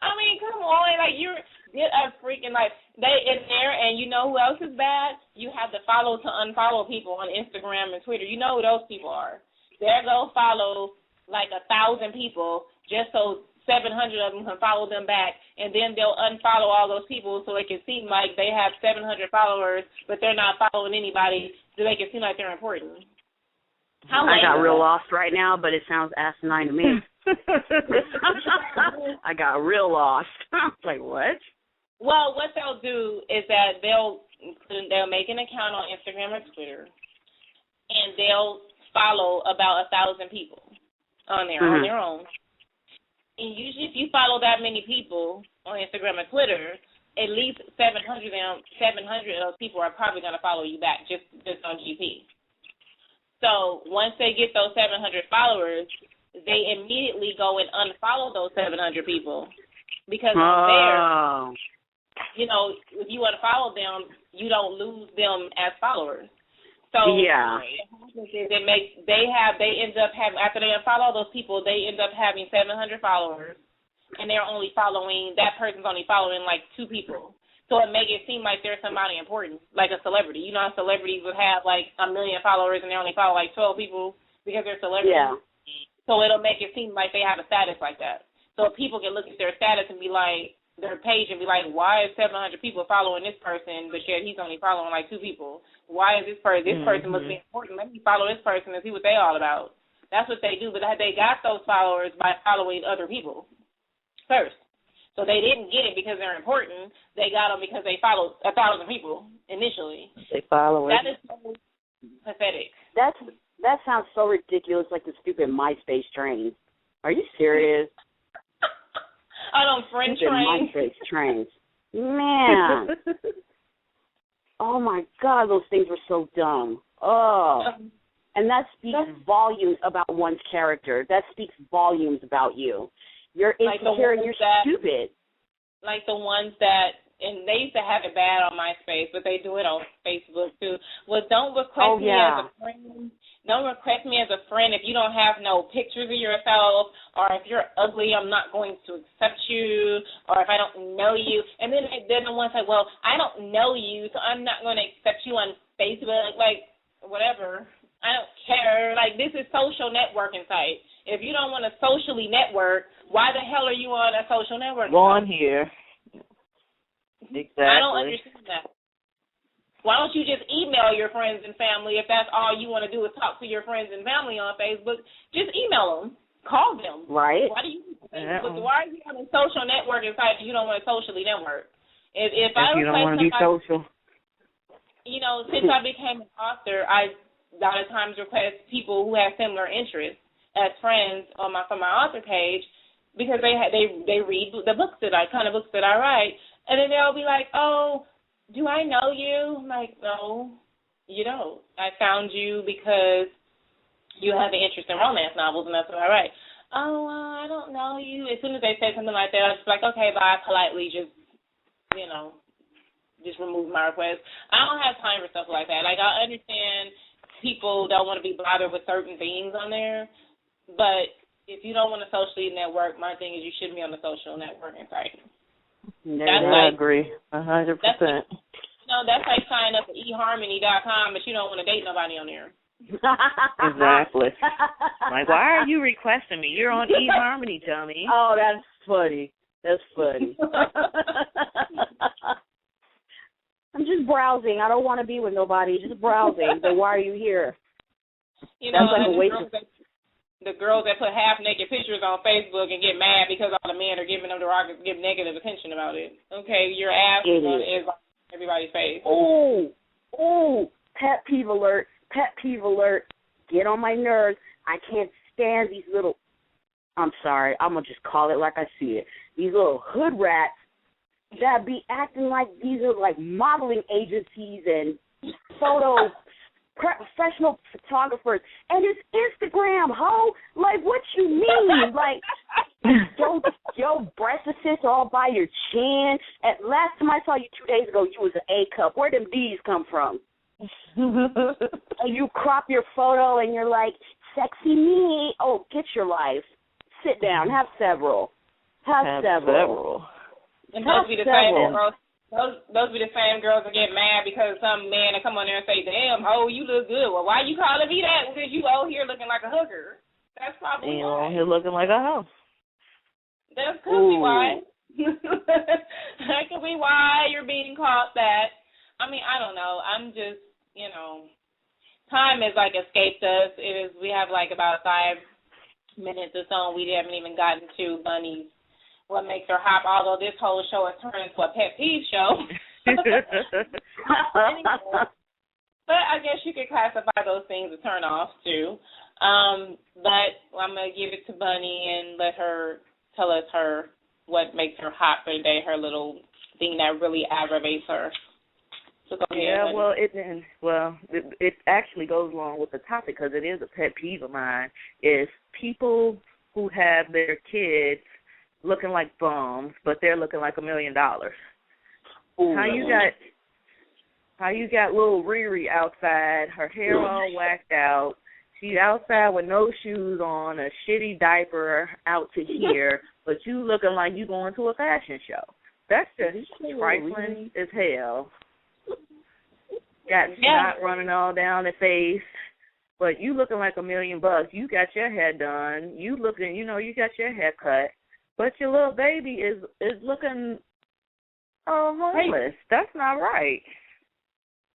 I mean, come on. Like, you're a freaking, like, they in there, and you know who else is bad? You have to follow to unfollow people on Instagram and Twitter. You know who those people are. They'll go follow, like, 1,000 people just so 700 of them can follow them back, and then they'll unfollow all those people so it can seem like they have 700 followers, but they're not following anybody so they can seem like they're important. I got real lost right now, but it sounds asinine to me. I got real lost. Like, what? Well, what they'll do is that they'll make an account on Instagram or Twitter, and they'll follow about 1,000 people on there on their own. And usually, if you follow that many people on Instagram or Twitter, at least 700 of those people are probably going to follow you back just on GP. So once they get those 700 followers, they immediately go and unfollow those 700 people because on there, you know, if you unfollow them, you don't lose them as followers. So yeah, they end up having, after they unfollow those people, they end up having 700 followers, and they're only following, that person's only following like 2 people. So it make it seem like they're somebody important, like a celebrity. You know how celebrities would have like 1 million followers and they only follow like 12 people because they're celebrities? Yeah. So it'll make it seem like they have a status like that. So people can look at their status and be like, their page and be like, why is 700 people following this person, but yet he's only following like 2 people? Why is this person must be important? Let me follow this person and see what they all about. That's what they do, but they got those followers by following other people first. So they didn't get it because they're important. They got them because they followed 1,000 people initially. They follow it. That is so pathetic. That sounds so ridiculous, like the stupid MySpace trains. Are you serious? I don't friend stupid trains. MySpace trains. Man. Oh, my God, those things were so dumb. Oh. And that speaks volumes about one's character. That speaks volumes about you. You're insecure and you're stupid. Like the ones that, and they used to have it bad on MySpace, but they do it on Facebook too. Well, don't request me as a friend. Don't request me as a friend if you don't have no pictures of yourself, or if you're ugly, I'm not going to accept you, or if I don't know you. And then the ones say, well, I don't know you, so I'm not going to accept you on Facebook. Like, whatever. I don't care. Like, this is social networking site. If you don't want to socially network, why the hell are you on a social network? Go on here. Exactly. I don't understand that. Why don't you just email your friends and family if that's all you want to do is talk to your friends and family on Facebook? Just email them. Call them. Right. Why do you why are you on a social networking site if you don't want to socially network? If you don't want to be social. You know, since I became an author, I a lot of times request people who have similar interests as friends on for my author page because they read the books that I write, and then they'll be like, oh, do I know you? I'm like, no, you don't. I found you because you have an interest in romance novels, and that's what I write. Oh, I don't know you. As soon as they say something like that, I just be like, okay, bye, politely just remove my request. I don't have time for stuff like that. Like, I understand people don't want to be bothered with certain things on there, but if you don't want to socially network, my thing is you shouldn't be on the social networking site. I agree 100%. That's like signing up for eHarmony.com, but you don't want to date nobody on there. Exactly. Like, why are you requesting me? You're on eHarmony, dummy. Oh, that's funny. That's funny. I'm just browsing. I don't want to be with nobody. Just browsing. But why are you here? You know, that's like a waste of... The girls that put half-naked pictures on Facebook and get mad because all the men are giving them give negative attention about it. Okay, your ass is on everybody's face. Oh, pet peeve alert, get on my nerves. I can't stand these little, I'm sorry, I'm going to just call it like I see it, these little hood rats that be acting like these are like modeling agencies and professional photographers, and it's Instagram, ho. Like, what you mean? Like, your breast assist all by your chin. At last time I saw you 2 days ago, you was an A cup. Where them D's come from? And you crop your photo, and you're like, sexy me. Oh, get your life. Sit down. Have several. Have several. And those be the same girls. Those be the same girls that get mad because some man will come on there and say, "Damn, oh, you look good." Well, why you calling me that? Because you out here looking like a hooker. That's probably why. You're looking like a hoe. That could be why. That could be why you're being called that. I mean, I don't know. I'm just, time has like escaped us. We have like about 5 minutes or so, and we haven't even gotten to Bunny's what makes her hop, although this whole show has turned into a pet peeve show. Anyway, but I guess you could classify those things as turn offs too. But I'm going to give it to Bunny and let her tell us what makes her hot for the day, her little thing that really aggravates her. So go ahead, Bunny. It actually goes along with the topic because it is a pet peeve of mine, is people who have their kids looking like bums, but they're looking like $1 million. Ooh. How you got little Riri outside, her hair all whacked out, she's outside with no shoes on, a shitty diaper out to here, but you looking like you going to a fashion show. That's just trifling as hell. Got snot running all down the face. But you looking like $1 million. You got your hair done. You looking, you got your hair cut. But your little baby is looking homeless. That's not right.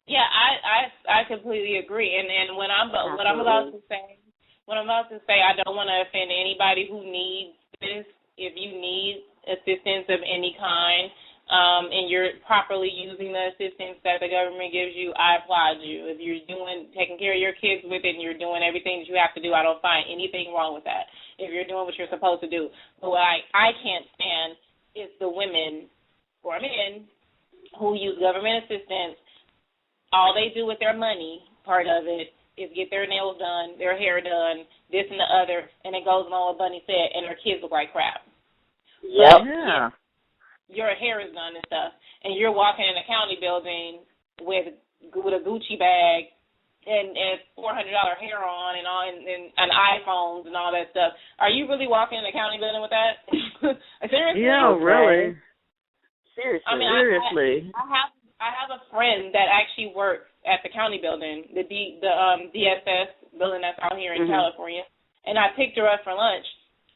Yeah, I completely agree. And what I'm about to say, I don't want to offend anybody who needs this. If you need assistance of any kind, and you're properly using the assistance that the government gives you, I applaud you. If you're taking care of your kids with it and you're doing everything that you have to do, I don't find anything wrong with that. If you're doing what you're supposed to do. But what I can't stand is the women or men who use government assistance. All they do with their money, part of it, is get their nails done, their hair done, this and the other, and it goes along what Bunny said, and their kids look like crap. Yep. Yeah. Your hair is done and stuff, and you're walking in a county building with a Gucci bag and $400 hair on and iPhones and all that stuff. Are you really walking in a county building with that? Seriously? Yeah, really. Seriously. I mean, seriously. I have a friend that actually works at the county building, the DSS building that's out here in California, and I picked her up for lunch.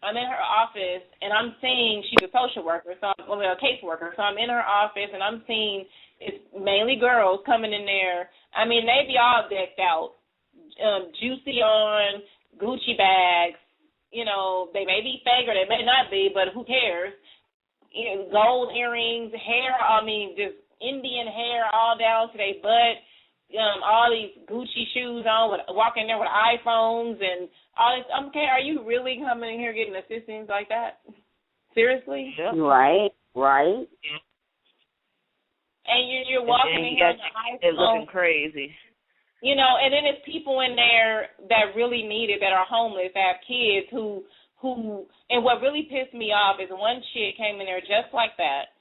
I'm in her office, and I'm seeing she's a social worker, a caseworker. So I'm in her office, and I'm seeing it's mainly girls coming in there. I mean, they be all decked out, juicy on, Gucci bags. They may be fake or they may not be, but who cares? Gold earrings, hair. I mean, just Indian hair all down to their butt. All these Gucci shoes on, walking there with iPhones and all this. Okay, are you really coming in here getting assistance like that? Seriously? Yeah. Right. And you're walking in here on the iPhone. It's looking crazy. And then there's people in there that really need it, that are homeless, that have kids who, and what really pissed me off is one chick came in there just like that,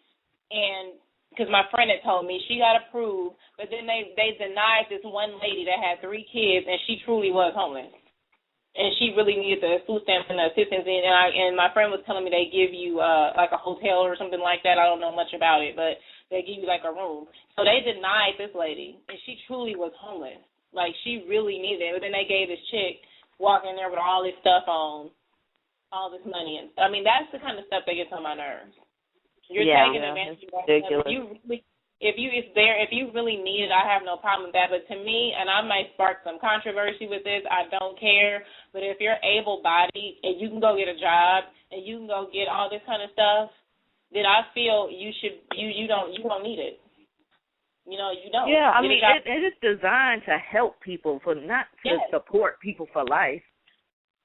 and because my friend had told me she got approved, but then they denied this one lady that had 3 kids, and she truly was homeless. And she really needed the food stamps and the assistance. And my friend was telling me they give you like a hotel or something like that. I don't know much about it, but they give you like a room. So they denied this lady, and she truly was homeless. Like, she really needed it. But then they gave this chick walking there with all this stuff on, all this money. And I mean, that's the kind of stuff that gets on my nerves. You're taking advantage of that stuff. If you really need it, I have no problem with that. But to me, and I might spark some controversy with this, I don't care. But if you're able-bodied and you can go get a job and you can go get all this kind of stuff, then I feel you don't need it. You don't. Yeah, I mean, it is designed to help people, not to support people for life.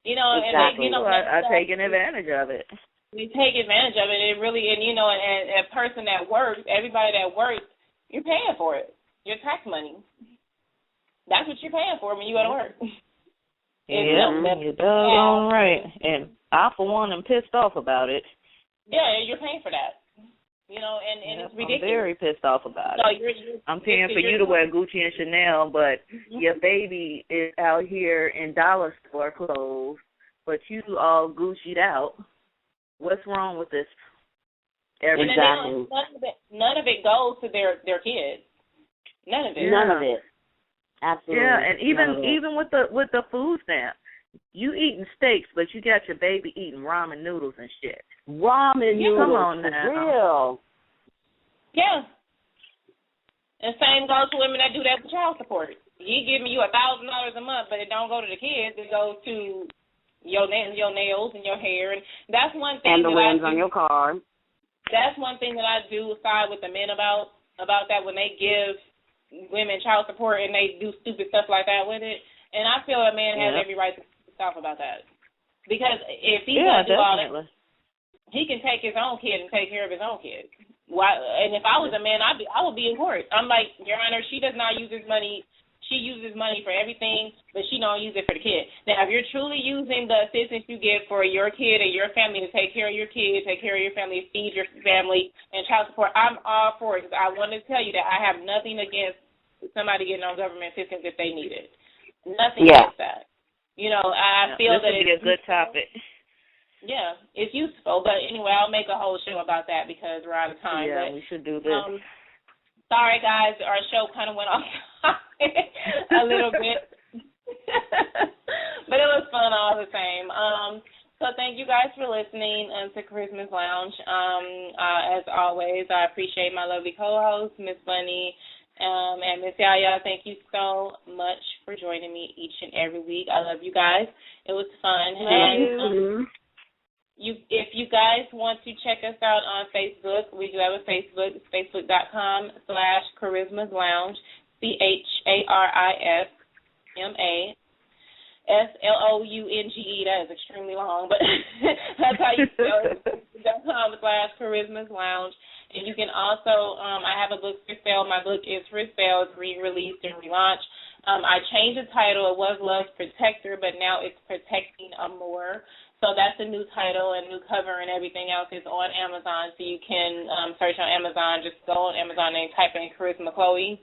Exactly. And people are taking advantage of it. We take advantage of it. It really, and a person that works, everybody that works, you're paying for it. Your tax money. That's what you're paying for when you go to work. You're doggone right. And I, for one, am pissed off about it. Yeah, you're paying for that. You know, and it's ridiculous. I'm very pissed off about so it. I'm paying for you to wear Gucci and Chanel, but your baby is out here in dollar store clothes, but you all Gucci'd out. What's wrong with this? Exactly. None of it goes to their kids. None of it. None of it. Absolutely. Yeah, and even with the food stamp, you eating steaks, but you got your baby eating ramen noodles and shit. Ramen noodles. Come on now. Real. Yeah. And same goes to women that do that with child support. He giving you $1,000 a month, but it don't go to the kids. It goes to your nails and your hair, and that's one thing. And the rims on your car. That's one thing that I do side with the men about that when they give women child support and they do stupid stuff like that with it. And I feel a man has every right to stop about that. Because if he's going to do all that, he can take his own kid and take care of his own kid. Why? And if I was a man, I would be in court. I'm like, Your Honor, she does not use this money. She uses money for everything, but she don't use it for the kid. Now, if you're truly using the assistance you get for your kid and your family to take care of your kid, take care of your family, feed your family, and child support, I'm all for it. Because I want to tell you that I have nothing against somebody getting on government assistance if they need it. Nothing against that. You know, I feel that this would be a good topic. Yeah, it's useful. But anyway, I'll make a whole show about that because we're out of time. Yeah, but, we should do this. Sorry, guys, our show kind of went off a little bit. But it was fun all the same. So thank you guys for listening to Charisma's Lounge. As always, I appreciate my lovely co-host, Miss Bunny, and Miss Yaya. Thank you so much for joining me each and every week. I love you guys. It was fun. And if you guys want to check us out on Facebook, we do have a Facebook. It's facebook.com/Charisma's Lounge, CharismaSlounge. That is extremely long, but that's how you spell it. .com/Charisma's Lounge. And you can also, I have a book for sale. My book is for sale. It's re-released and relaunched. I changed the title. It was Love's Protector, but now it's Protecting Amor. So that's a new title and new cover and everything else is on Amazon. So you can search on Amazon. Just go on Amazon and type in Charisma Chloe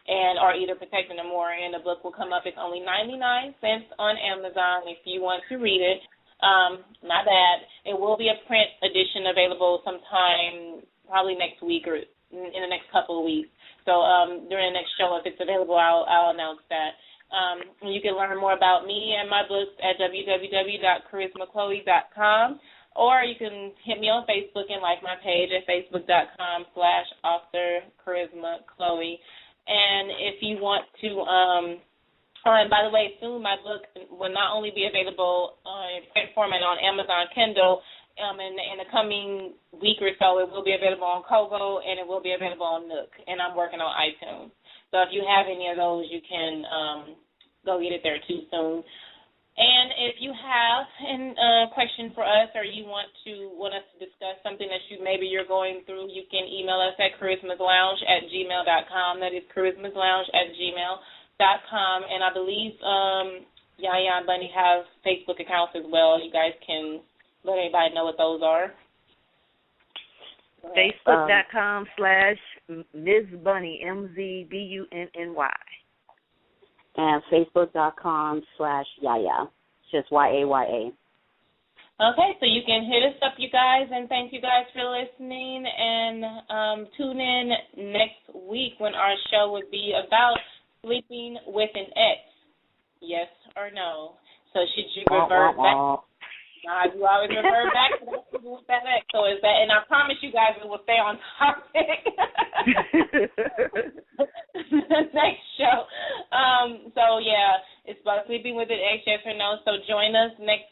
or either Protecting Amor, and the book will come up. It's only 99 cents on Amazon if you want to read it. Not bad. It will be a print edition available sometime probably next week or in the next couple of weeks. So during the next show, if it's available, I'll announce that. You can learn more about me and my books at www.charismachloe.com, or you can hit me on Facebook and like my page at facebook.com/author Charisma Chloe. And if you want to, and by the way, soon my book will not only be available in print format on Amazon Kindle, in the coming week or so, it will be available on Kobo and it will be available on Nook, and I'm working on iTunes. So if you have any of those, you can go get it there too soon. And if you have a question for us or you want us to discuss something that you're going through, you can email us at charismaslounge@gmail.com. That is charismaslounge@gmail.com. And I believe Yaya and Bunny have Facebook accounts as well. You guys can let everybody know what those are. Facebook.com/Ms. Bunny, MZBUNNY. And Facebook.com/Yaya. It's just YAYA. Okay, so you can hit us up, you guys, and thank you guys for listening. And tune in next week when our show would be about sleeping with an ex. Yes or no? So should you revert back? You always revert back to that ex. So is that? And I promise you guys it will stay on topic. Next show. So yeah, it's about sleeping with an ex, yes or no. So join us next